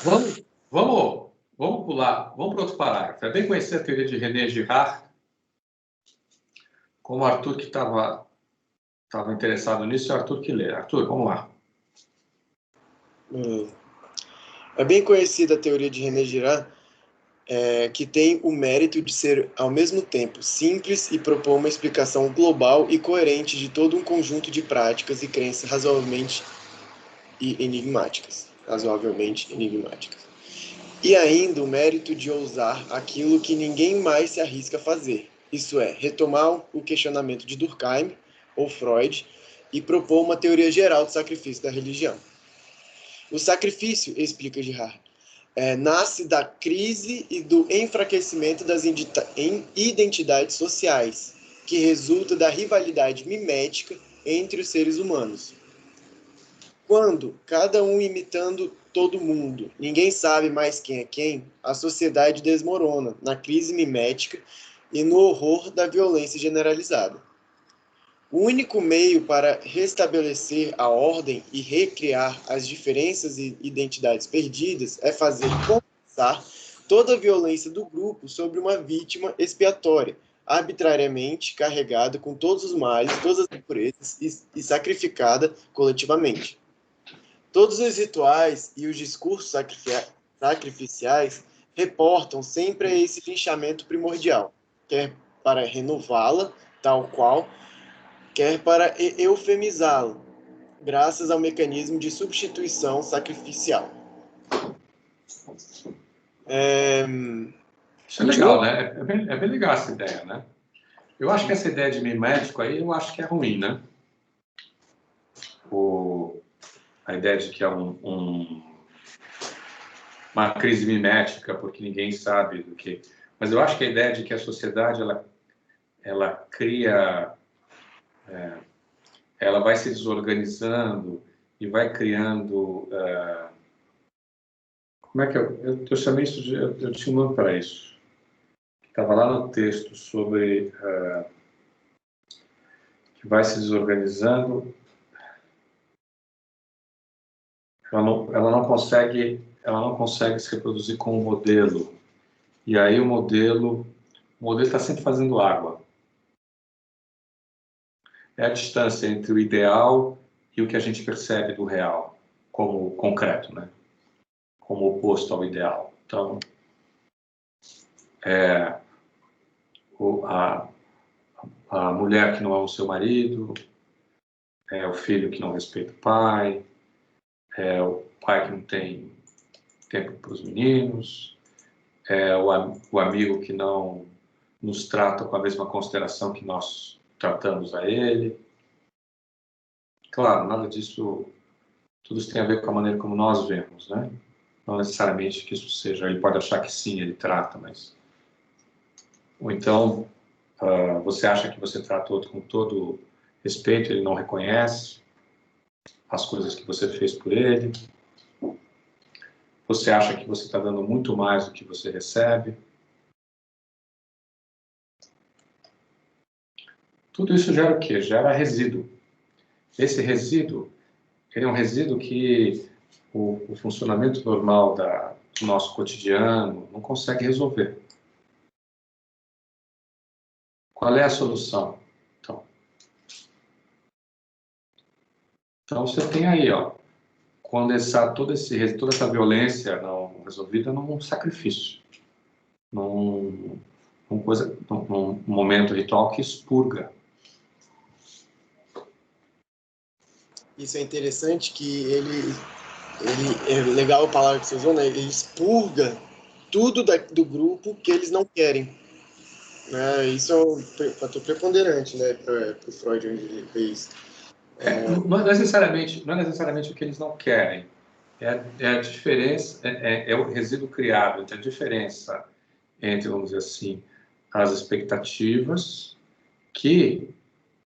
Vamos pular, vamos para outro parágrafo. É bem conhecer a teoria de René Girard, como o Arthur que estava interessado nisso, é o Arthur que lê. Arthur, vamos lá. É bem conhecida a teoria de René Girard, que tem o mérito de ser, ao mesmo tempo, simples e propor uma explicação global e coerente de todo um conjunto de práticas e crenças razoavelmente enigmáticas. E ainda o mérito de ousar aquilo que ninguém mais se arrisca a fazer, isso é, retomar o questionamento de Durkheim ou Freud e propor uma teoria geral do sacrifício da religião. O sacrifício, explica Girard, nasce da crise e do enfraquecimento das identidades sociais, que resulta da rivalidade mimética entre os seres humanos. Quando, cada um imitando todo mundo, ninguém sabe mais quem é quem, a sociedade desmorona na crise mimética e no horror da violência generalizada. O único meio para restabelecer a ordem e recriar as diferenças e identidades perdidas é fazer compensar toda a violência do grupo sobre uma vítima expiatória, arbitrariamente carregada com todos os males, todas as impurezas e sacrificada coletivamente. Todos os rituais e os discursos sacrificiais reportam sempre a esse linchamento primordial, quer para renová-la, tal qual, quer para eufemizá-la, graças ao mecanismo de substituição sacrificial. Isso é legal, né? É bem legal essa ideia, né? Eu acho que essa ideia de mimético aí, eu acho que é ruim, né? A ideia de que é uma crise mimética, porque ninguém sabe do que... Mas eu acho que a ideia de que a sociedade, ela cria... ela vai se desorganizando e vai criando... como é que eu chamei isso de... Eu tinha um nome para isso. Estava lá no texto sobre... que vai se desorganizando... Ela não consegue se reproduzir com um modelo. E aí o modelo está sempre fazendo água. É a distância entre o ideal e o que a gente percebe do real, como concreto, né? Como oposto ao ideal. Então, a mulher que não ama o seu marido, o filho que não respeita o pai, o pai que não tem tempo para os meninos, o amigo que não nos trata com a mesma consideração que nós tratamos a ele. Claro, nada disso, tudo isso tem a ver com a maneira como nós vemos, né? Não necessariamente que isso seja, ele pode achar que sim, ele trata, mas... Ou então, você acha que você trata outro com todo respeito, ele não reconhece as coisas que você fez por ele. Você acha que você está dando muito mais do que você recebe. Tudo isso gera o quê? Gera resíduo. Esse resíduo, ele é um resíduo que o funcionamento normal do nosso cotidiano não consegue resolver. Qual é a solução? Então você tem aí, ó, condensar toda essa violência não resolvida num sacrifício, num momento ritual que expurga. Isso é interessante que ele é legal a palavra que você usou, né? Ele expurga tudo do grupo que eles não querem. Né? Isso é um fator preponderante, né, para o Freud, onde ele fez. Não é necessariamente o que eles não querem. É a diferença, é o resíduo criado entre a diferença entre, vamos dizer assim, as expectativas que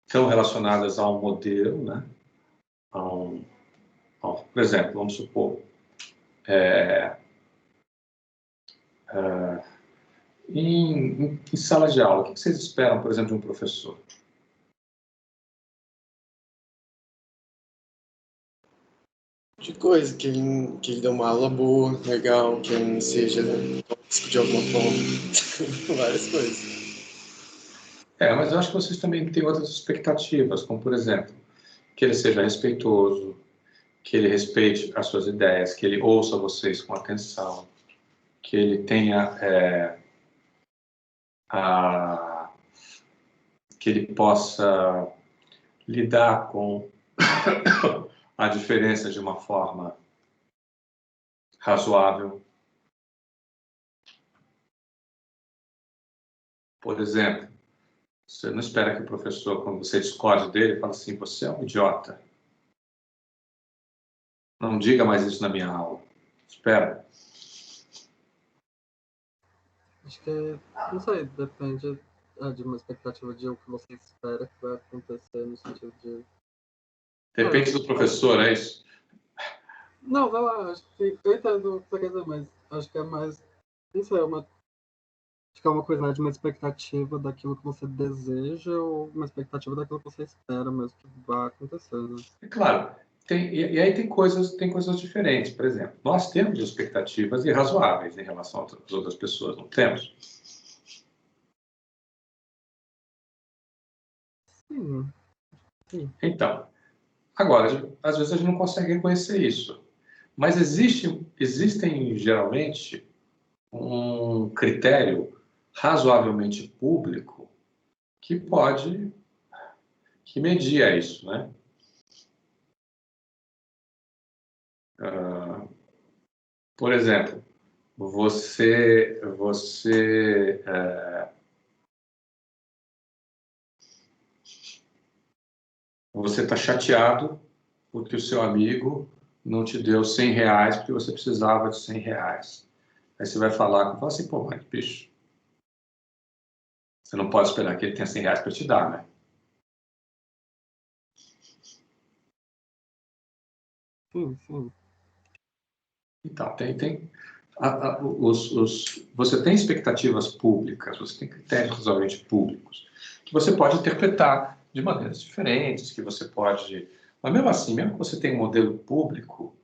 estão relacionadas a um modelo, né? Por exemplo, vamos supor, em sala de aula, o que vocês esperam, por exemplo, de um professor? De coisa, que ele dê uma aula boa, legal, que ele não seja tóxico de alguma forma. Várias coisas. Mas eu acho que vocês também têm outras expectativas, como, por exemplo, que ele seja respeitoso, que ele respeite as suas ideias, que ele ouça vocês com atenção, que ele tenha que ele possa lidar com a diferença de uma forma razoável. Por exemplo, você não espera que o professor, quando você discorde dele, fale assim: você é um idiota. Não diga mais isso na minha aula. Espera. Acho que, não sei, depende de uma expectativa de o que você espera que vai acontecer no sentido de... Depende do professor, é isso? Não, vai lá, acho que eu entendo o que você quer dizer, mas acho que é mais... Não sei, acho que é uma coisa de uma expectativa daquilo que você deseja ou uma expectativa daquilo que você espera mesmo que vai acontecer, né? É claro. E aí tem coisas diferentes. Por exemplo, nós temos expectativas irrazoáveis em relação às outras pessoas, não temos? Sim. Então, agora, às vezes a gente não consegue reconhecer isso. Mas existem geralmente um critério razoavelmente público que media isso, né? Por exemplo, você está chateado porque o seu amigo não te deu R$ 100 porque você precisava de R$ 100. Aí você vai fala assim, pô, mas bicho, você não pode esperar que ele tenha R$ 100 para te dar, né? Sim. Então, você tem expectativas públicas, você tem critérios razoavelmente públicos, que você pode interpretar de maneiras diferentes, que você pode... Mas mesmo assim, mesmo que você tenha um modelo público,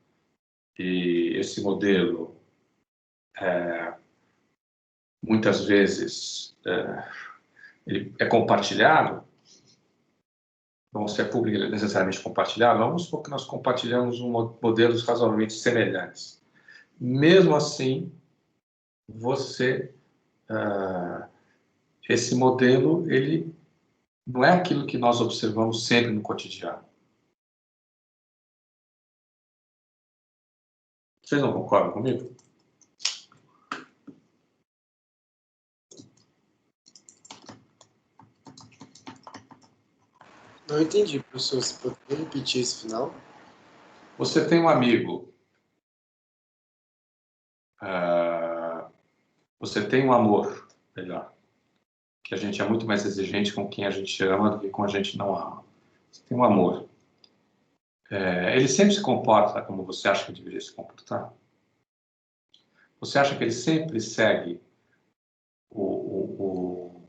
e esse modelo, muitas vezes, ele é compartilhado, não se é público, ele é necessariamente compartilhado, vamos supor que nós compartilhamos modelos razoavelmente semelhantes. Mesmo assim, esse modelo, ele não é aquilo que nós observamos sempre no cotidiano. Vocês não concordam comigo? Não entendi, professor. Você pode repetir esse final? Você tem um amigo. Você tem um amor, melhor. Que a gente é muito mais exigente com quem a gente ama do que com a gente não ama. Você tem um amor. Ele sempre se comporta como você acha que deveria se comportar? Você acha que ele sempre segue o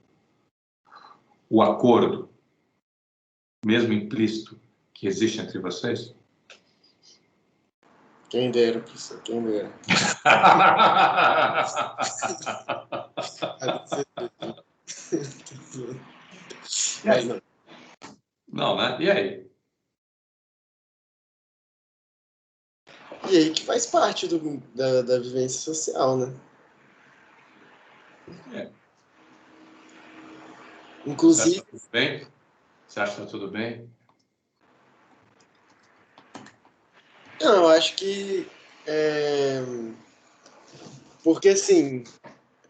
acordo, mesmo implícito, que existe entre vocês? Quem dera, professor, quem dera. Mas não. Não, né? E aí? E aí que faz parte da vivência social, né? Inclusive... Você acha que tá tudo bem? Você acha que tá tudo bem? Não, eu acho que... Porque, assim,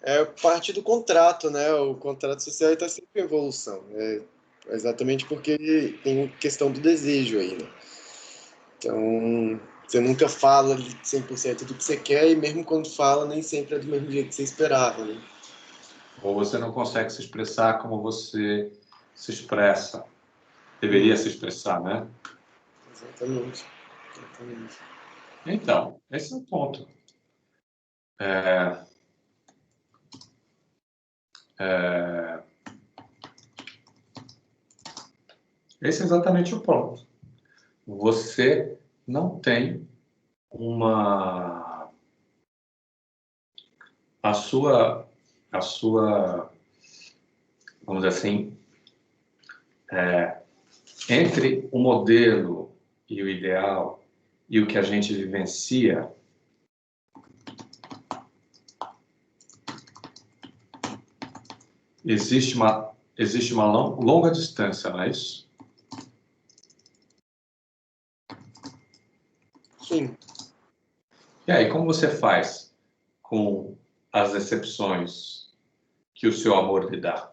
é parte do contrato, né? O contrato social está sempre em evolução. Exatamente porque tem questão do desejo aí, né? Então, você nunca fala 100% do que você quer e mesmo quando fala, nem sempre é do mesmo jeito que você esperava, né? Ou você não consegue se expressar como você se expressa. Deveria se expressar, né? Exatamente. Então, esse é o ponto. Esse é exatamente o ponto. Você não tem a sua, vamos dizer assim, entre o modelo e o ideal e o que a gente vivencia, existe uma longa distância, não é isso? Sim. E aí, como você faz com as decepções que o seu amor lhe dá?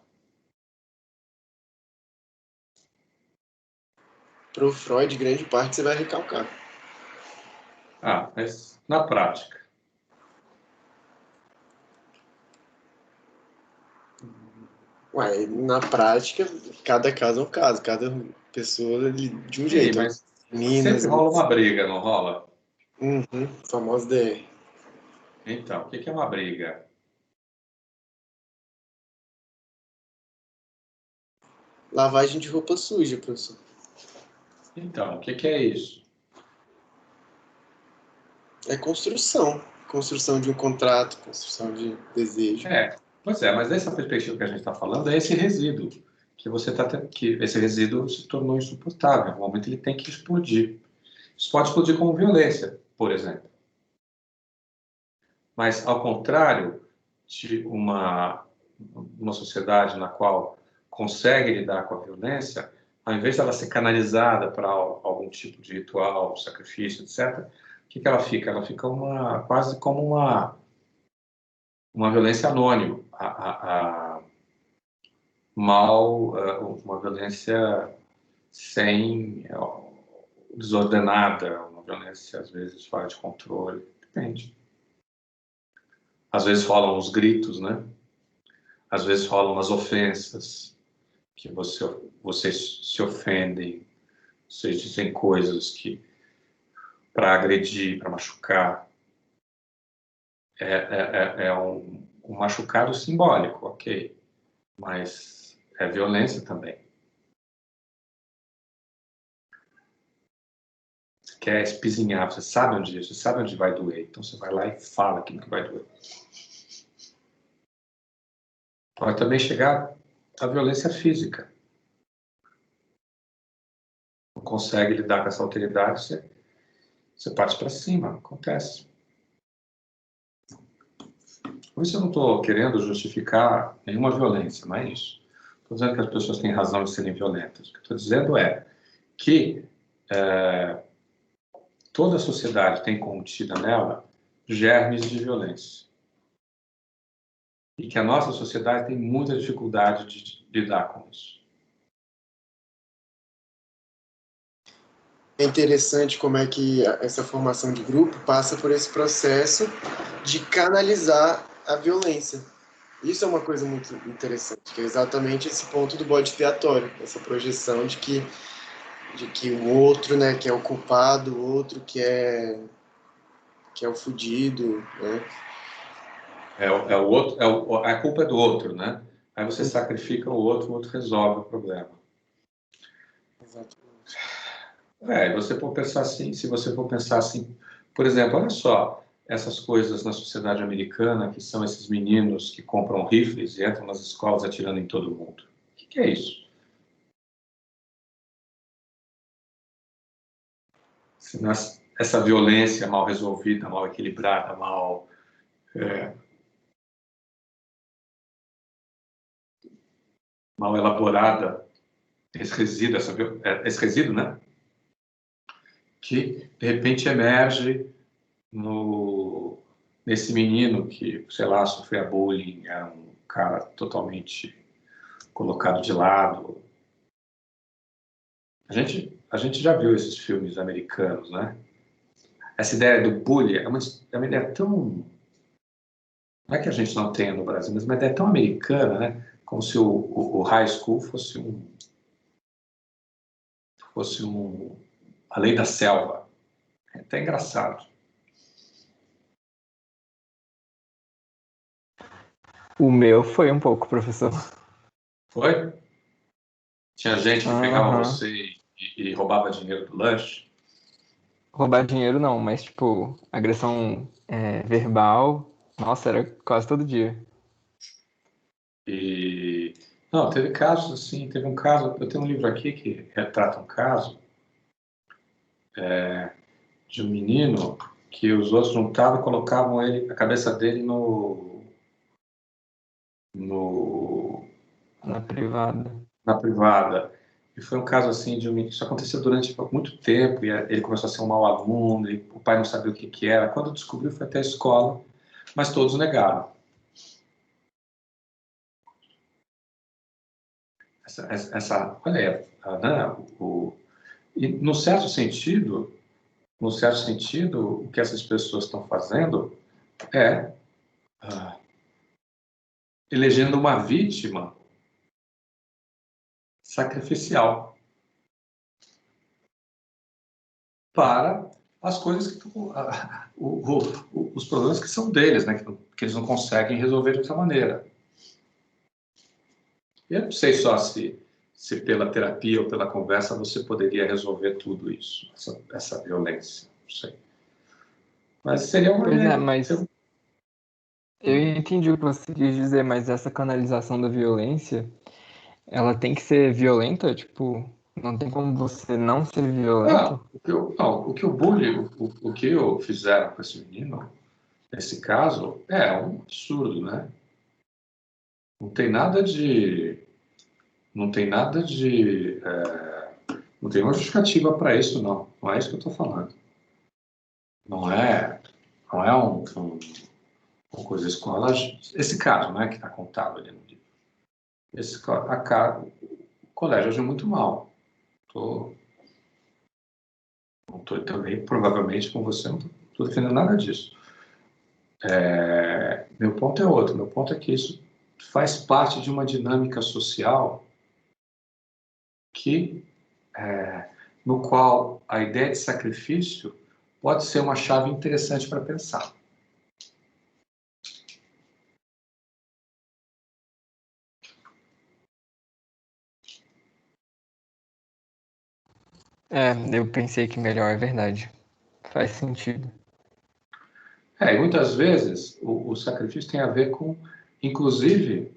Pro Freud, grande parte você vai recalcar. Mas na prática. Ué, na prática, cada caso é um caso, cada pessoa de um jeito. Mas Minas, sempre rola uma briga, não rola? Famosa DR. Então, o que é uma briga? Lavagem de roupa suja, professor. Então, o que é isso? É construção. Construção de um contrato, construção de desejo. Pois é, mas dessa perspectiva que a gente está falando é esse resíduo que você está que esse resíduo se tornou insuportável. No momento ele tem que explodir. Isso pode explodir como violência, por exemplo. Mas ao contrário de uma sociedade na qual consegue lidar com a violência, ao invés dela ser canalizada para algum tipo de ritual, sacrifício, etc., o que ela fica? Ela fica quase como uma violência anônima, uma violência sem desordenada, uma violência às vezes fora de controle, depende. Às vezes rolam os gritos, né? Às vezes rolam as ofensas, que vocês se ofendem, vocês dizem coisas que para agredir, para machucar. É um machucado simbólico, ok, mas é violência também. Você quer espizinhar, você sabe onde vai doer, então você vai lá e fala aquilo que vai doer. Pode também chegar à violência física. Não consegue lidar com essa alteridade, você parte para cima, acontece. Por isso eu não estou querendo justificar nenhuma violência, não é isso. Estou dizendo que as pessoas têm razão de serem violentas. O que estou dizendo é que toda a sociedade tem contida nela germes de violência. E que a nossa sociedade tem muita dificuldade de lidar com isso. É interessante como é que essa formação de grupo passa por esse processo de canalizar a violência. Isso é uma coisa muito interessante, que é exatamente esse ponto do bode expiatório, essa projeção de que o outro, né, que é o culpado, o outro que é o fudido, né? O outro, a culpa é do outro, né? Aí você sacrifica o outro resolve o problema. Exatamente. Você for pensar assim, se você for pensar assim, por exemplo, olha só, essas coisas na sociedade americana, que são esses meninos que compram rifles e entram nas escolas atirando em todo mundo. O que é isso? Essa violência mal resolvida, mal equilibrada, mal elaborada, esse resíduo, né? Que de repente emerge nesse menino que, sei lá, sofria bullying, era um cara totalmente colocado de lado. A gente já viu esses filmes americanos, né? Essa ideia do bullying é uma ideia tão... Não é que a gente não tenha no Brasil, mas uma ideia tão americana, né? Como se o high school fosse a lei da selva. É até engraçado. O meu foi um pouco, professor. Foi? Tinha gente que pegava você e roubava dinheiro do lanche? Roubar dinheiro não, mas tipo, agressão verbal, nossa, era quase todo dia. Não, teve casos assim, teve um caso, eu tenho um livro aqui que retrata um caso de um menino que os outros juntavam e colocavam a cabeça dele Na privada. na privada. E foi um caso assim isso aconteceu durante muito tempo e ele começou a ser um mau aluno, e o pai não sabia o que era. Quando descobriu, foi até a escola, mas todos negaram. Olha, né, e num certo sentido, o que essas pessoas estão fazendo é elegendo uma vítima sacrificial para as coisas que os problemas que são deles, né, que eles não conseguem resolver de outra maneira. Eu não sei só se pela terapia ou pela conversa você poderia resolver tudo isso, essa violência, não sei. Mas seria uma... Pois é, mas eu entendi o que você quis dizer, mas essa canalização da violência, ela tem que ser violenta? Tipo, não tem como você não ser violento? O que o bullying, o que eu fizeram com esse menino, nesse caso, é um absurdo, né? Não tem nada de... Não tem uma justificativa para isso, não. Não é isso que eu estou falando. Não é uma coisa escola. Esse caso, né, que está contado ali no livro. O colégio agiu muito mal. Não estou também, provavelmente, com você, não estou defendendo nada disso. Meu ponto é outro. Meu ponto é que isso faz parte de uma dinâmica social no qual a ideia de sacrifício pode ser uma chave interessante para pensar. Eu pensei que melhor é verdade. Faz sentido. E muitas vezes o sacrifício tem a ver com, inclusive,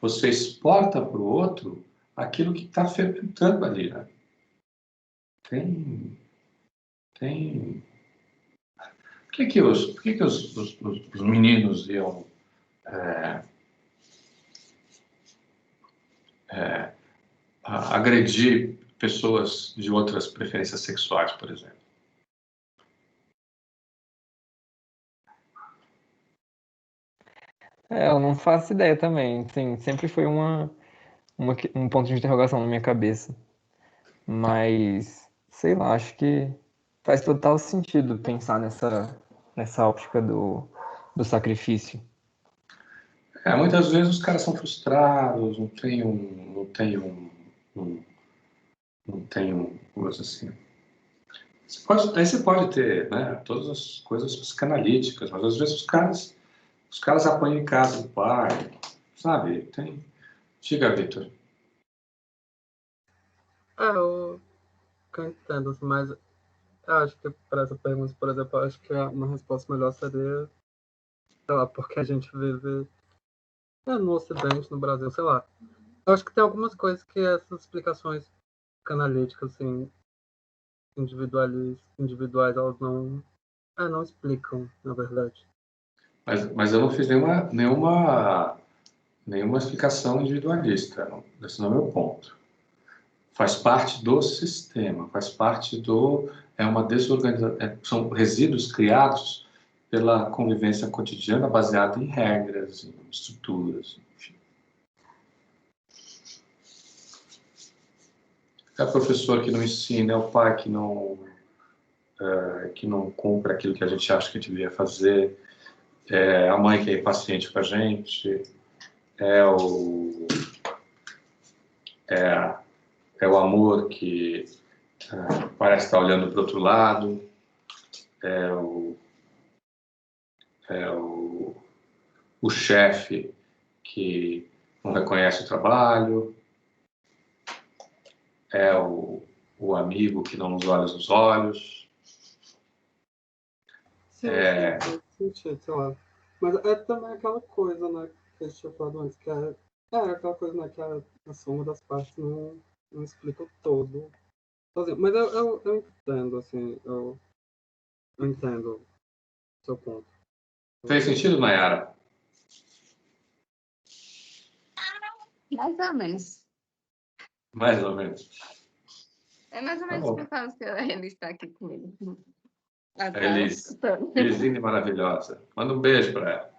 você exporta para o outro aquilo que está fermentando ali, né? Por que os meninos iam agredir pessoas de outras preferências sexuais, por exemplo? Eu não faço ideia também. Sempre foi um ponto de interrogação na minha cabeça. Mas, sei lá, acho que faz total sentido pensar nessa óptica do sacrifício. Muitas vezes os caras são frustrados, um- não tem um, coisa assim. Aí você pode ter, né, todas as coisas psicanalíticas, mas às vezes os caras apanham em casa do pai, sabe? Diga, Vitor. Eu entendo, assim, mas eu acho que para essa pergunta, por exemplo, eu acho que uma resposta melhor seria, sei lá, porque a gente vive no Ocidente, no Brasil, sei lá. Eu acho que tem algumas coisas que essas explicações canalíticas, assim, individuais, elas não explicam, na verdade. Mas eu não fiz nenhuma explicação individualista. Esse não é o meu ponto. Faz parte do sistema, faz parte é uma desorganização, são resíduos criados pela convivência cotidiana baseada em regras, em estruturas, enfim. É o professor que não ensina, é o pai que não cumpre aquilo que a gente acha que devia fazer, é a mãe que é impaciente com a gente, é o amor que parece estar olhando para o outro lado, é o chefe que não reconhece o trabalho, é o amigo que não nos olha nos olhos. Sim, faz sentido, sei lá. Mas é também aquela coisa, né, que a gente tinha falado antes, que aquela coisa, né, que a soma das partes não explica o todo. Sozinho. Mas eu entendo, assim, eu entendo o seu ponto. Fez sentido, Nayara? Mais ou menos. Mais ou menos. É mais ou Tá menos bom. por causa que ele está aqui comigo. Elis, Elisine maravilhosa. Manda um beijo para ela.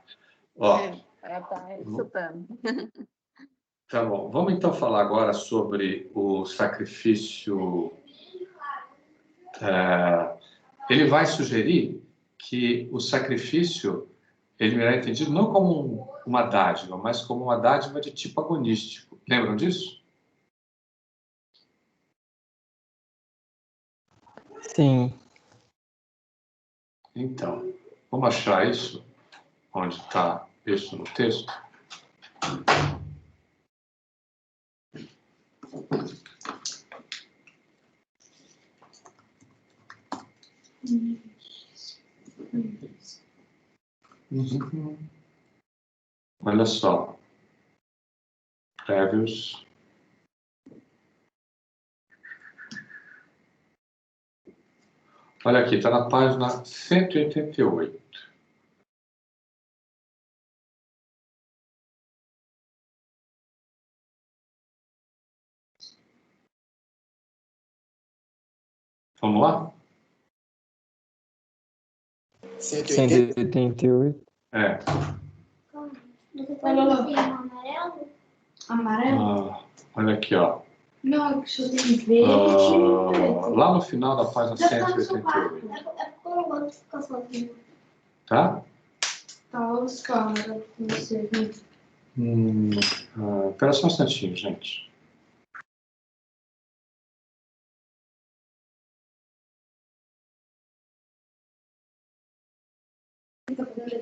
Ó, Ela está escutando. tá bom. Vamos então falar agora sobre o sacrifício. Ele vai sugerir que o sacrifício ele é entendido não como uma dádiva, mas como uma dádiva de tipo agonístico. Lembram disso? Sim. Então, vamos achar isso, onde está isso no texto. Olha só. Prévios. Olha aqui, está na página 188. Vamos lá? 180? 188. É. Você tá falando amarelo? Amarelo? Olha aqui, ó. Não, que eu tenho verde. Lá no final da página Já tá no seu 188. quarto. É porque eu não gosto de ficar sozinho. Tá? Tá os câmeras com você. Espera só um instantinho, gente.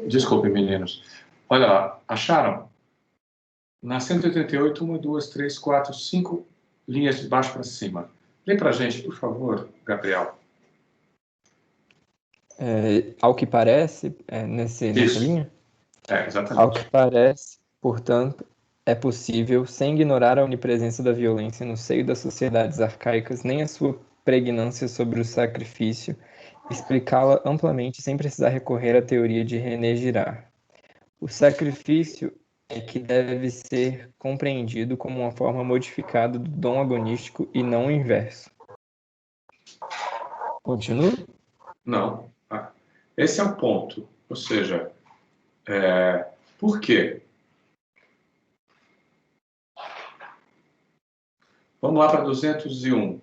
Desculpe, meninos. Olha lá, acharam? Na 188, 1, 2, 3, 4, 5 linhas de baixo para cima. Lê para a gente, por favor, Gabriel. Ao que parece, nessa linha? Exatamente. Ao que parece, portanto, é possível, sem ignorar a onipresença da violência no seio das sociedades arcaicas, nem a sua pregnância sobre o sacrifício, explicá-la amplamente sem precisar recorrer à teoria de René Girard. O sacrifício é que deve ser compreendido como uma forma modificada do dom agonístico e não o inverso. Continua? Não. Esse é o ponto. Ou seja, Por quê? Vamos lá para 201.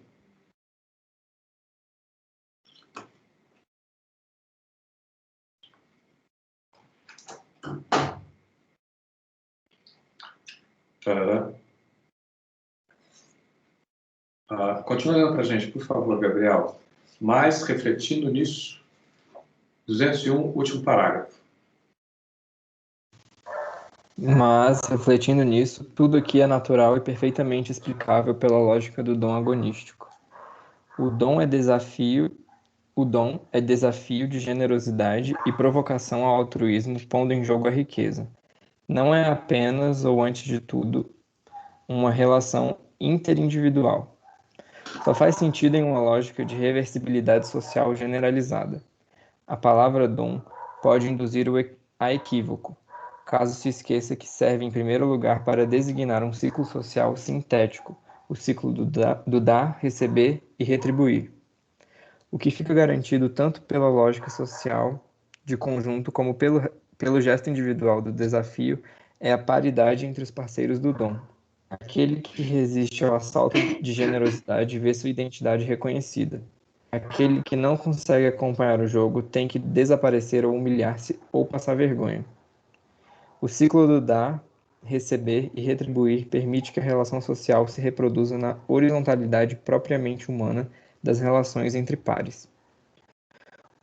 Tarará. Continua olhando para a gente, por favor, Gabriel. Mas, refletindo nisso, 201, último parágrafo. Mas, refletindo nisso, tudo aqui é natural e perfeitamente explicável pela lógica do dom agonístico. O dom é desafio de generosidade e provocação ao altruísmo, pondo em jogo a riqueza. Não é apenas, ou antes de tudo, uma relação interindividual. Só faz sentido em uma lógica de reversibilidade social generalizada. A palavra dom pode induzir a equívoco, caso se esqueça que serve em primeiro lugar para designar um ciclo social sintético, o ciclo do dar, receber e retribuir. O que fica garantido tanto pela lógica social de conjunto como pelo gesto individual do desafio é a paridade entre os parceiros do dom. Aquele que resiste ao assalto de generosidade vê sua identidade reconhecida. Aquele que não consegue acompanhar o jogo tem que desaparecer ou humilhar-se ou passar vergonha. O ciclo do dar, receber e retribuir permite que a relação social se reproduza na horizontalidade propriamente humana das relações entre pares.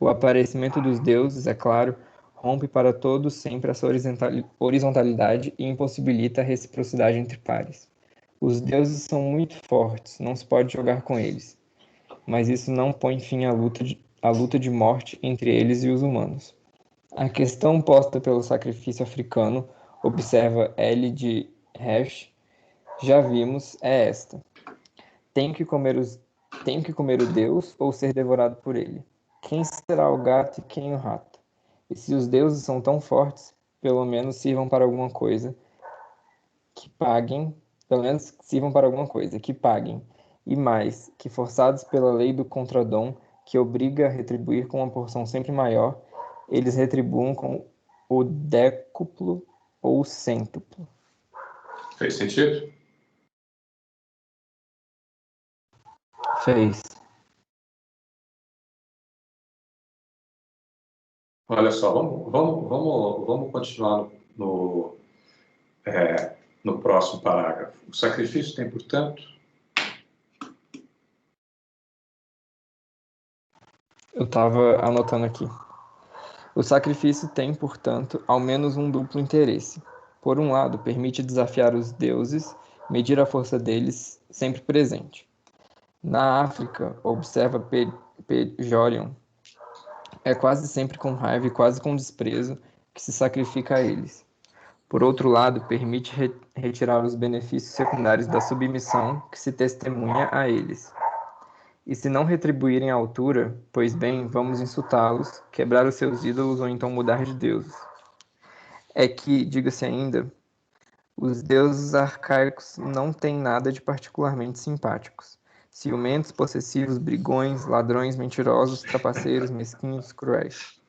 O aparecimento dos deuses, é claro, rompe para todos sempre essa horizontalidade e impossibilita a reciprocidade entre pares. Os deuses são muito fortes, não se pode jogar com eles, mas isso não põe fim à luta de morte entre eles e os humanos. A questão posta pelo sacrifício africano, observa L. de Hash, já vimos, é esta. Tenho que comer o Deus ou ser devorado por ele? Quem será o gato e quem o rato? E se os deuses são tão fortes, pelo menos sirvam para alguma coisa, que paguem, pelo menos sirvam para alguma coisa, que paguem. E mais, que forçados pela lei do contradom, que obriga a retribuir com uma porção sempre maior, eles retribuam com o décuplo ou o cêntuplo. Fez sentido? Fez. Olha só, vamos continuar no próximo parágrafo. O sacrifício tem, portanto, Eu estava anotando aqui. O sacrifício tem, portanto, ao menos um duplo interesse. Por um lado, permite desafiar os deuses, medir a força deles sempre presente. Na África, observa Jorion, é quase sempre com raiva e quase com desprezo que se sacrifica a eles. Por outro lado, permite retirar os benefícios secundários da submissão que se testemunha a eles. E se não retribuírem à altura, pois bem, vamos insultá-los, quebrar os seus ídolos ou então mudar de deuses. É que, diga-se ainda, os deuses arcaicos não têm nada de particularmente simpáticos. Ciumentos, possessivos, brigões, ladrões, mentirosos, trapaceiros, mesquinhos, cruéis.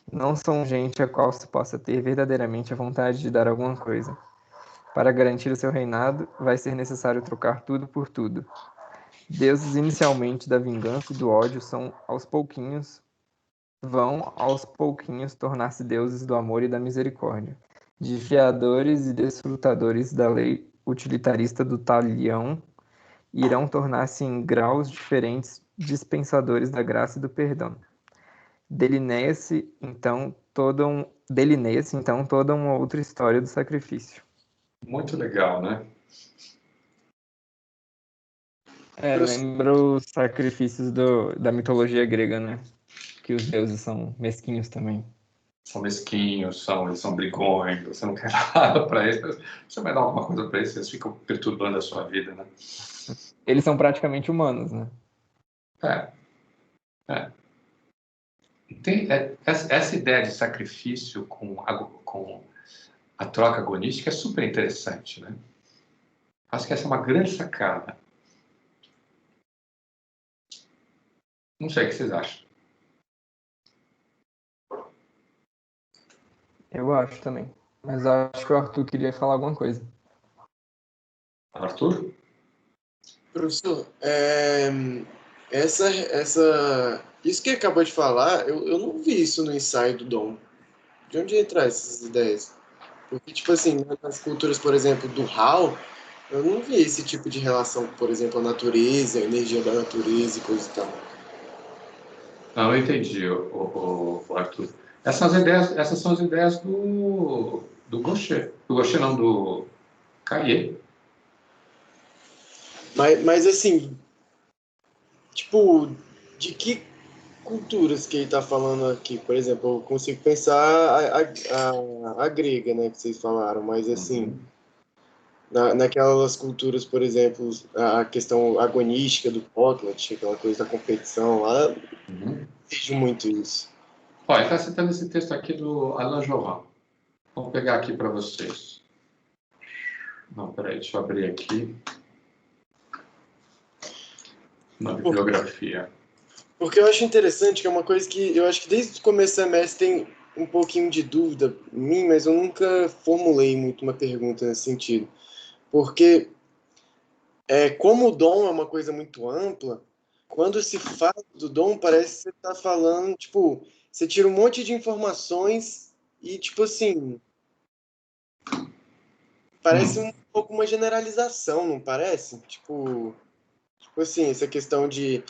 Não são gente a qual se possa ter verdadeiramente a vontade de dar alguma coisa. Para garantir o seu reinado, vai ser necessário trocar tudo por tudo. Deuses inicialmente da vingança e do ódio vão aos pouquinhos tornar-se deuses do amor e da misericórdia. Desviadores e desfrutadores da lei utilitarista do talião irão tornar-se em graus diferentes dispensadores da graça e do perdão. Delineia-se então toda uma outra história do sacrifício. muito legal, né? Lembra os sacrifícios da mitologia grega, né? Que os deuses são mesquinhos também. São mesquinhos, eles são brigões, você não quer nada para eles, mas você vai dar alguma coisa para eles, eles ficam perturbando a sua vida, né? Eles são praticamente humanos, né? É. Essa ideia de sacrifício com a troca agonística é super interessante, né? Acho que essa é uma grande sacada. Não sei o que vocês acham. Eu acho também. Mas acho que o Arthur queria falar alguma coisa. Arthur? Professor, isso que acabou de falar, eu não vi isso no ensaio do Dom. De onde entra essas ideias? Porque, tipo assim, nas culturas, por exemplo, do Hall, eu não vi esse tipo de relação, por exemplo, a natureza, a energia da natureza e coisa e tal. Não, eu entendi, o Arthur. Essas são as ideias do Gaucher. Do Gaucher não, do Cahiers. Mas assim, tipo, de que culturas que ele está falando aqui? Por exemplo, eu consigo pensar a grega, né, que vocês falaram, mas assim, naquelas culturas, por exemplo, a questão agonística do Sócrates, aquela coisa da competição lá, eu Uhum. vejo muito isso. Olha, está citando esse texto aqui do Alain Joran. Vou pegar aqui para vocês. Não, peraí, deixa eu abrir aqui. Uma bibliografia. Porque eu acho interessante, que é uma coisa que eu acho que desde o começo do semestre tem um pouquinho de dúvida em mim, mas eu nunca formulei muito uma pergunta nesse sentido. Porque como o dom é uma coisa muito ampla, quando se fala do dom, parece que você está falando, tipo, você tira um monte de informações e, tipo assim, parece um pouco uma generalização, não parece? Tipo assim, essa questão de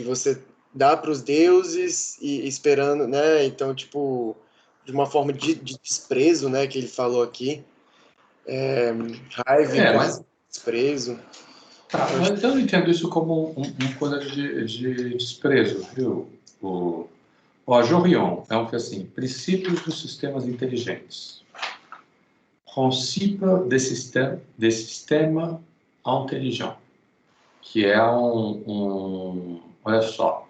você dar para os deuses e esperando, né? Então, tipo, de uma forma de desprezo, né? Que ele falou aqui, raiva e Mas desprezo. tá, mas eu não entendo isso como uma coisa de desprezo, viu? Jorion é um que assim, princípios dos sistemas inteligentes. Princípio de sistema intelligent, que é olha só,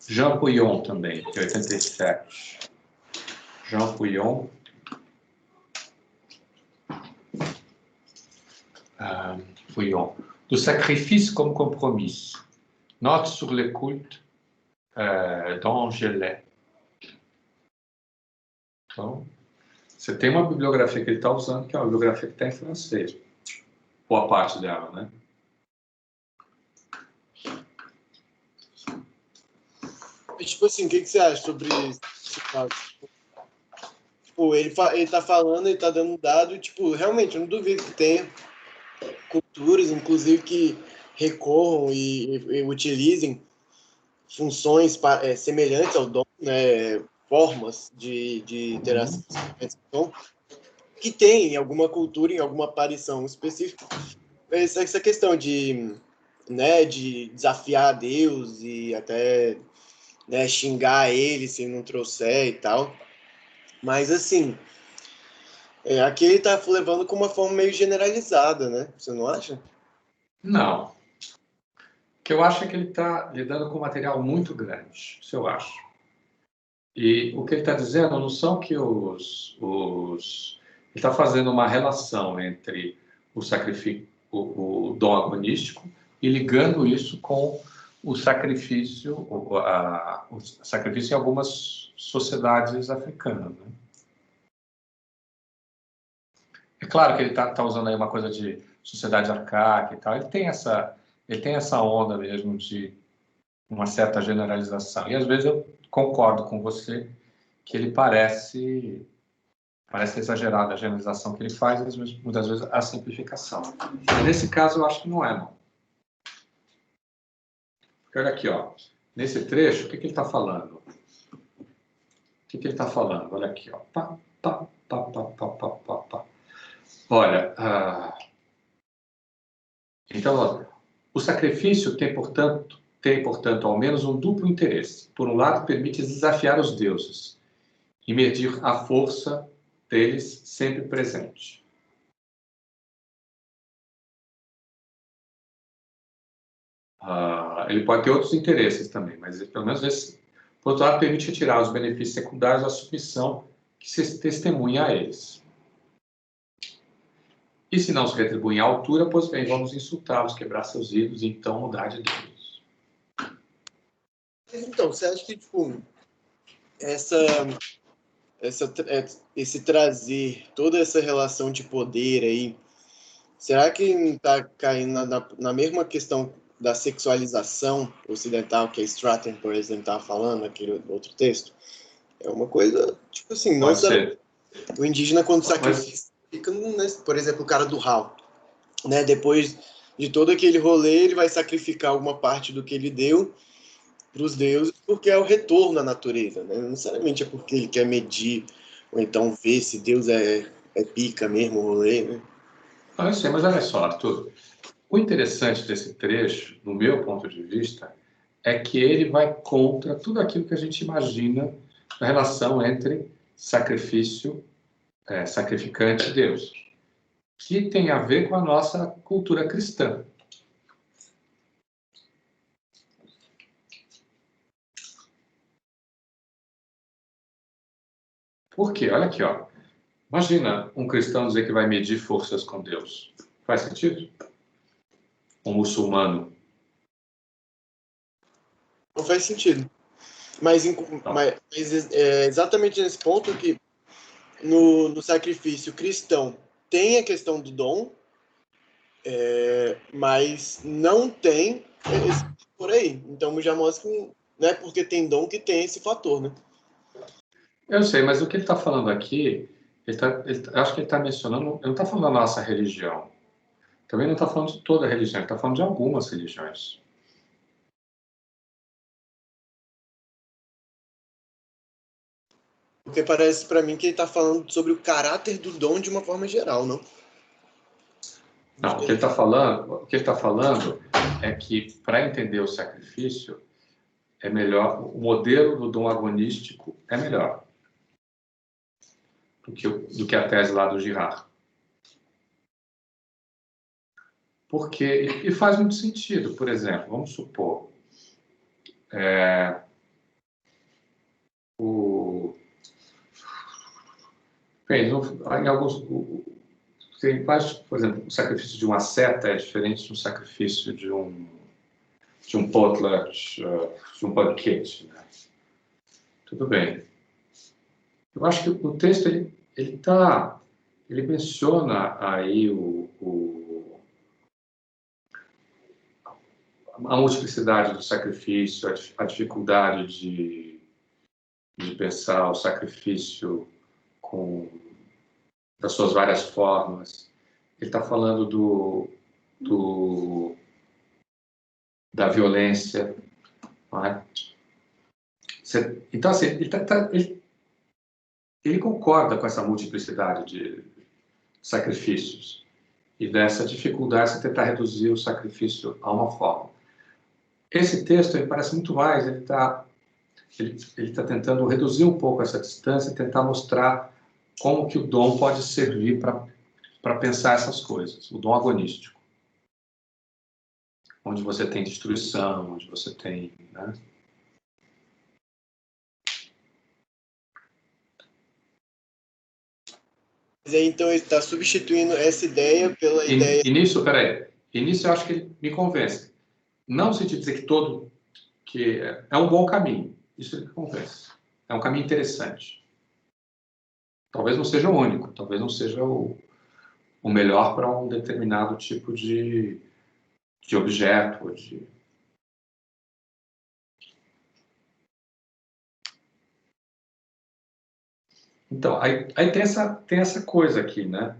Jean Pouillon também, de 87. Jean Pouillon. Pouillon. Do sacrifício comme compromis. Note sur le culte d'Angelet. Então, você tem uma bibliografia que ele está usando, que é uma bibliografia que está em francês. Boa parte dela, né? Tipo assim, o que você acha sobre esse caso? Tipo, ele tá falando, ele tá dando um dado, tipo, realmente, eu não duvido que tenha culturas, inclusive, que recorram e utilizem funções semelhantes ao dom, né? Formas de interação que tem em alguma cultura, em alguma aparição específica. Essa questão né, de desafiar a Deus e até, né, xingar ele se não trouxer e tal. Mas, assim, aqui ele tá levando com uma forma meio generalizada, né? Você não acha? Não. O que eu acho é que ele está lidando com um material muito grande, isso eu acho. E o que ele está dizendo não são que ele está fazendo uma relação entre o sacrifício, o dom agonístico, e ligando isso com o sacrifício em algumas sociedades africanas. Né? É claro que ele está usando aí uma coisa de sociedade arcaica e tal. Ele tem essa onda mesmo de uma certa generalização. E às vezes eu concordo com você que ele parece exagerada a generalização que ele faz, e muitas vezes a simplificação. Mas nesse caso eu acho que não é, não. Porque olha aqui, ó. Nesse trecho, o que ele está falando? O que ele está falando? Olha aqui, ó. Pá, pá, pá, pá, pá, pá, pá, pá. Olha, então, ó, o sacrifício tem, portanto, ao menos um duplo interesse. Por um lado, permite desafiar os deuses e medir a força deles sempre presente. Ele pode ter outros interesses também, mas pelo menos esse, por outro lado, permite retirar os benefícios secundários da submissão que se testemunha a eles. E se não se retribuem à altura, pois bem, vamos insultá-los, quebrar seus ídolos e então mudar de Deus. Então, você acha que, tipo, essa esse trazer toda essa relação de poder aí, será que não está caindo na mesma questão da sexualização ocidental que a Stratton, por exemplo, estava falando naquele outro texto? É uma coisa, tipo assim, não Pode ser. o indígena quando sacrifica, né, por exemplo, o cara do Hal, né, depois de todo aquele rolê, ele vai sacrificar alguma parte do que ele deu para os deuses, porque é o retorno à natureza, né? Não necessariamente é porque ele quer medir, ou então ver se Deus é pica mesmo o rolê, né? Não, eu sei, mas olha só, Arthur. O interessante desse trecho, no meu ponto de vista, é que ele vai contra tudo aquilo que a gente imagina na relação entre sacrifício, sacrificante e Deus, que tem a ver com a nossa cultura cristã. Por quê? Olha aqui, ó. Imagina um cristão dizer que vai medir forças com Deus. Faz sentido? Um muçulmano. Não faz sentido. Mas é exatamente nesse ponto que no sacrifício cristão tem a questão do dom, mas não tem esse por aí. Então já mostra que não é porque tem dom que tem esse fator, né? Eu sei, mas o que ele está falando aqui, acho que ele está mencionando, ele não está falando da nossa religião. Também não está falando de toda a religião, ele está falando de algumas religiões. Porque parece para mim que ele está falando sobre o caráter do dom de uma forma geral, não? Não, o que ele está falando é que para entender o sacrifício é melhor, o modelo do dom agonístico é melhor do que a tese lá do Girard. Porque, e faz muito sentido, por exemplo, vamos supor, em alguns, tem vários, por exemplo, o sacrifício de uma seta é diferente do sacrifício de um potluck, de um banquete, né? Tudo bem. Eu acho que o texto ele menciona aí a multiplicidade do sacrifício, a dificuldade de pensar o sacrifício das suas várias formas. Ele está falando da violência. Não é? Então, assim, ele concorda com essa multiplicidade de sacrifícios e dessa dificuldade de tentar reduzir o sacrifício a uma forma. Esse texto, ele parece muito mais, ele está tentando reduzir um pouco essa distância e tentar mostrar como que o dom pode servir para pensar essas coisas, o dom agonístico. Onde você tem destruição, onde você tem... Né? Mas aí, então, ele está substituindo essa ideia pela ideia... E nisso eu acho que ele me convence. Não no sentido de dizer que é um bom caminho. Isso ele me convence. É um caminho interessante. Talvez não seja o único, talvez não seja o melhor para um determinado tipo de objeto. Então, aí tem essa coisa aqui, né?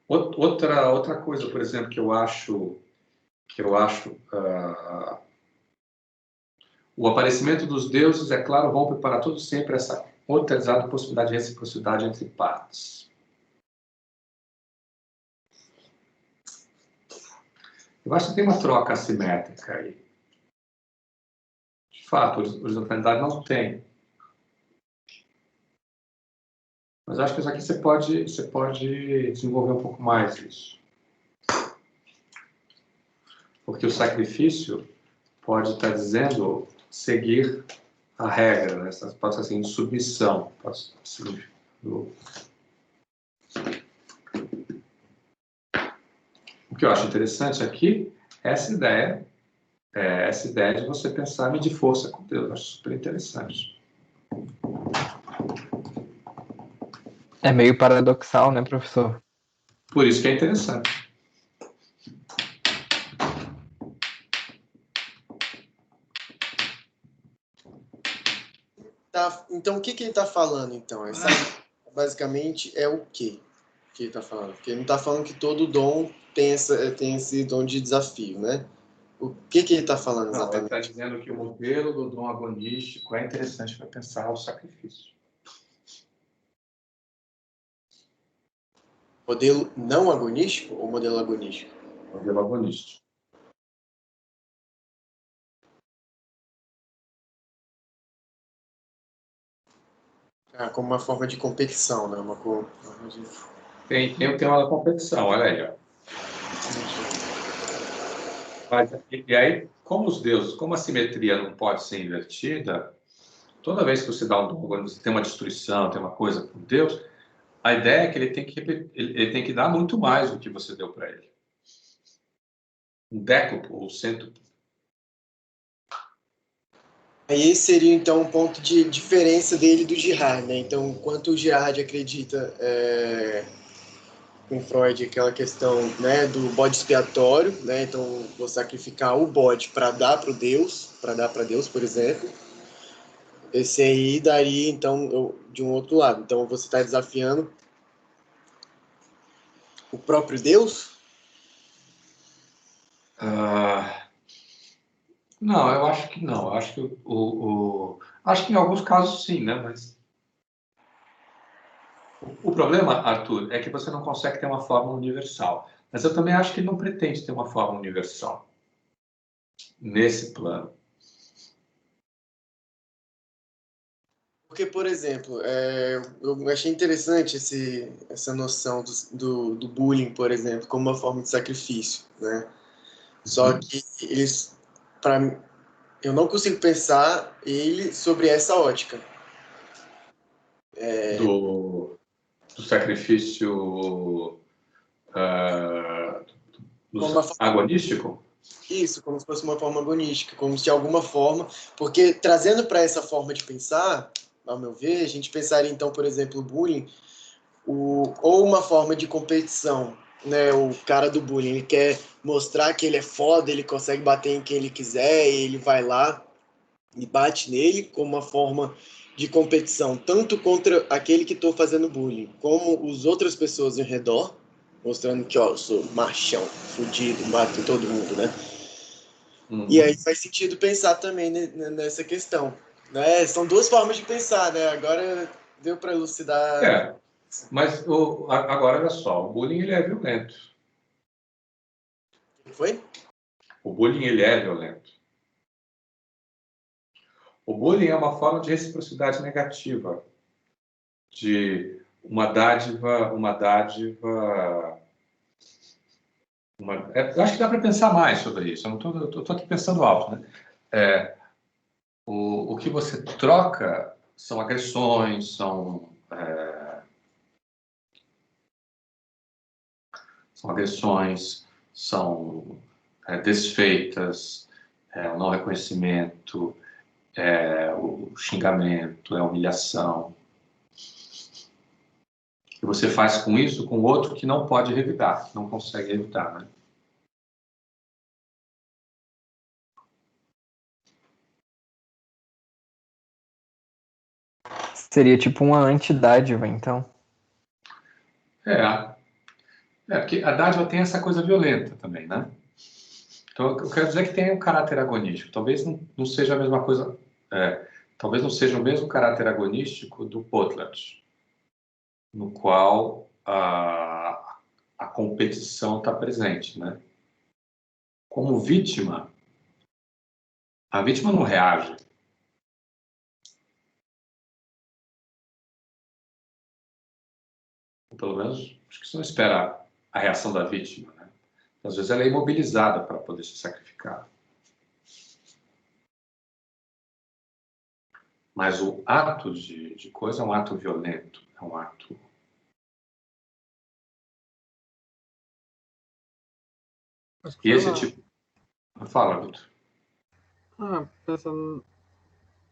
Outra coisa, por exemplo, que eu acho o aparecimento dos deuses, é claro, rompe para todo sempre essa autorizada possibilidade de reciprocidade entre partes. Eu acho que tem uma troca assimétrica aí. De fato, horizontalidade não tem. Mas acho que isso aqui você pode desenvolver um pouco mais isso. Porque o sacrifício pode estar dizendo seguir a regra, né? Pode ser assim, submissão. O que eu acho interessante aqui é essa ideia de você pensar medir força com Deus. Eu acho super interessante. É meio paradoxal, né, professor? Por isso que é interessante. Tá, então, o que ele está falando, então? Basicamente, é o quê que ele está falando? Porque ele não está falando que todo dom tem esse dom de desafio, né? O que ele está falando Não, ele está exatamente? dizendo que o modelo do dom agonístico é interessante para pensar o sacrifício. Modelo não agonístico ou modelo agonístico? Modelo agonístico. Ah, como uma forma de competição, né? Forma de... Tem o tema da competição, olha aí. Ó. Mas, e aí, como os deuses, como a simetria não pode ser invertida, toda vez que você dá um dom, quando você tem uma destruição, tem uma coisa com Deus, a ideia é que ele tem que dar muito mais do que você deu para ele. Um décuplo ou cêntuplo. Aí esse seria, então, um ponto de diferença dele do Girard, né? Então, enquanto o Girard acredita com Freud aquela questão, né, do bode expiatório, né? Então, vou sacrificar o bode para dar para Deus, por exemplo. Esse aí daria, então, de um outro lado. Então, você está desafiando o próprio Deus? Não, eu acho que não. Eu acho que acho que em alguns casos sim, né? Mas o problema, Arthur, é que você não consegue ter uma forma universal. Mas eu também acho que ele não pretende ter uma forma universal nesse plano. Porque, por exemplo, eu achei interessante essa noção do bullying, por exemplo, como uma forma de sacrifício, né? Só que eu não consigo pensar ele sobre essa ótica. Do sacrifício Como uma forma, agonístico? isso, como se fosse uma forma agonística, como se de alguma forma, porque trazendo para essa forma de pensar, ao meu ver, a gente pensaria então, por exemplo, o bullying, ou uma forma de competição, né? O cara do bullying, ele quer mostrar que ele é foda, ele consegue bater em quem ele quiser, e ele vai lá e bate nele como uma forma de competição, tanto contra aquele que estou fazendo bullying, como as outras pessoas ao redor, mostrando que, ó, eu sou machão, fudido, bato em todo mundo, né? E aí faz sentido pensar também nessa questão, né? São duas formas de pensar, né? Agora deu para elucidar. Mas agora, olha só, o bullying ele é violento. Foi? O bullying ele é violento. O bullying é uma forma de reciprocidade negativa, de eu acho que dá para pensar mais sobre isso. Eu estou aqui pensando alto, né? O que você troca são agressões, são desfeitas, o não reconhecimento, o xingamento, a humilhação. E você faz com isso com o outro que não pode revidar, que não consegue evitar, né? Seria tipo uma antidádiva, então. Porque a dádiva tem essa coisa violenta também, né? Então, eu quero dizer que tem um caráter agonístico. Talvez não seja a mesma coisa. Talvez não seja o mesmo caráter agonístico do Potlatch, no qual a competição está presente, né? Como vítima, a vítima não reage. Ou pelo menos, acho que você não espera a reação da vítima, né? Às vezes ela é imobilizada para poder se sacrificar. Mas o ato de coisa é um ato violento, é um ato. Acho que, E sei esse lá. tipo. Fala, Vitor. Pensando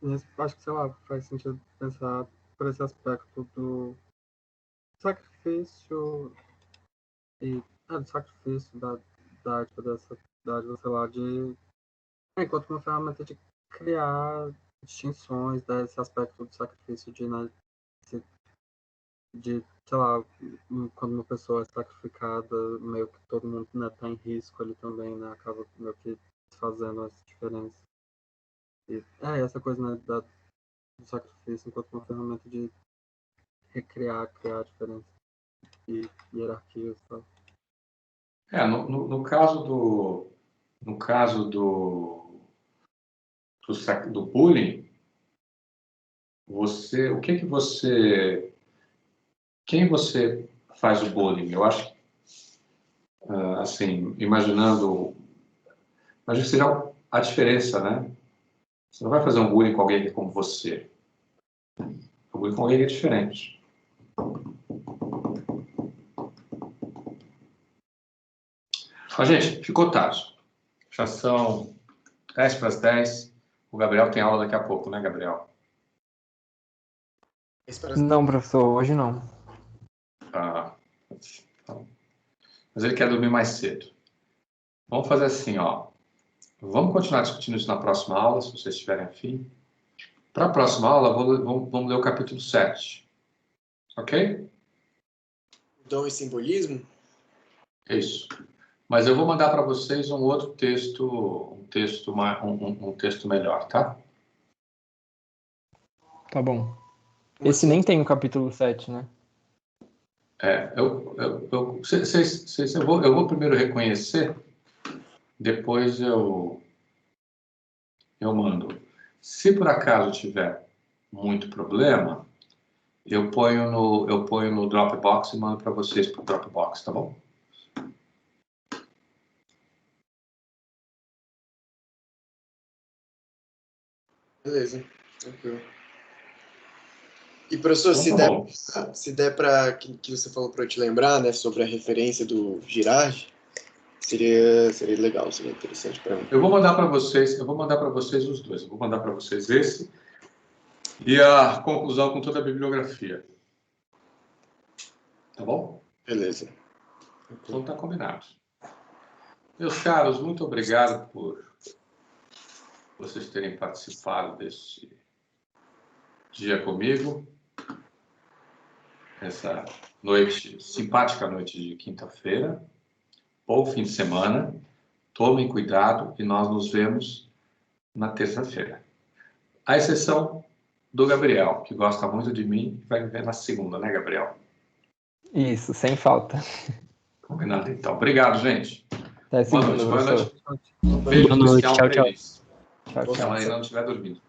nisso, acho que, sei lá, faz sentido pensar por esse aspecto sacrifício e do sacrifício da arte dessa dádiva, sei lá, enquanto uma ferramenta de criar distinções desse aspecto do sacrifício né, sei lá, quando uma pessoa é sacrificada, meio que todo mundo, né, tá em risco ali também, né, acaba meio que fazendo essa diferença. E essa coisa, né, do sacrifício enquanto uma ferramenta de criar diferença e hierarquias e tal. No caso do bullying, quem você faz o bullying? Eu acho, assim, imaginando seja a diferença, né? Você não vai fazer um bullying com alguém que é como você. O bullying com alguém que é diferente. Mas, gente, ficou tarde. Já são 10 para as 10. O Gabriel tem aula daqui a pouco, né, Gabriel? Não, professor, hoje não. Mas ele quer dormir mais cedo. Vamos fazer assim, ó. Vamos continuar discutindo isso na próxima aula, se vocês tiverem afim. Para a próxima aula, vamos ler o capítulo 7. Ok? Dom e simbolismo? Isso. Mas eu vou mandar para vocês um outro texto, um texto melhor, tá? Tá bom. Esse nem tem o capítulo 7, né? Eu vou primeiro reconhecer, depois eu mando. Se por acaso tiver muito problema, eu ponho no Dropbox e mando para vocês pro Dropbox, tá bom? Beleza, tranquilo. E, professor, se der para que você falou para eu te lembrar, né, sobre a referência do Girard, seria legal, seria interessante para mim. Eu vou mandar para vocês os dois. Eu vou mandar para vocês esse e a conclusão com toda a bibliografia. Tá bom? Beleza. Então tá combinado. Meus caros, muito obrigado por vocês terem participado desse dia comigo. Essa simpática noite de quinta-feira, ou fim de semana. Tomem cuidado e nós nos vemos na terça-feira. À exceção do Gabriel, que gosta muito de mim e vai me ver na segunda, né, Gabriel? Isso, sem falta. Combinado, então. Obrigado, gente. Até segunda, boa noite. professor. Um beijo Boa noite, especial tchau, para tchau. eles. Tchau, Se ela tchau. ainda não estiver dormindo.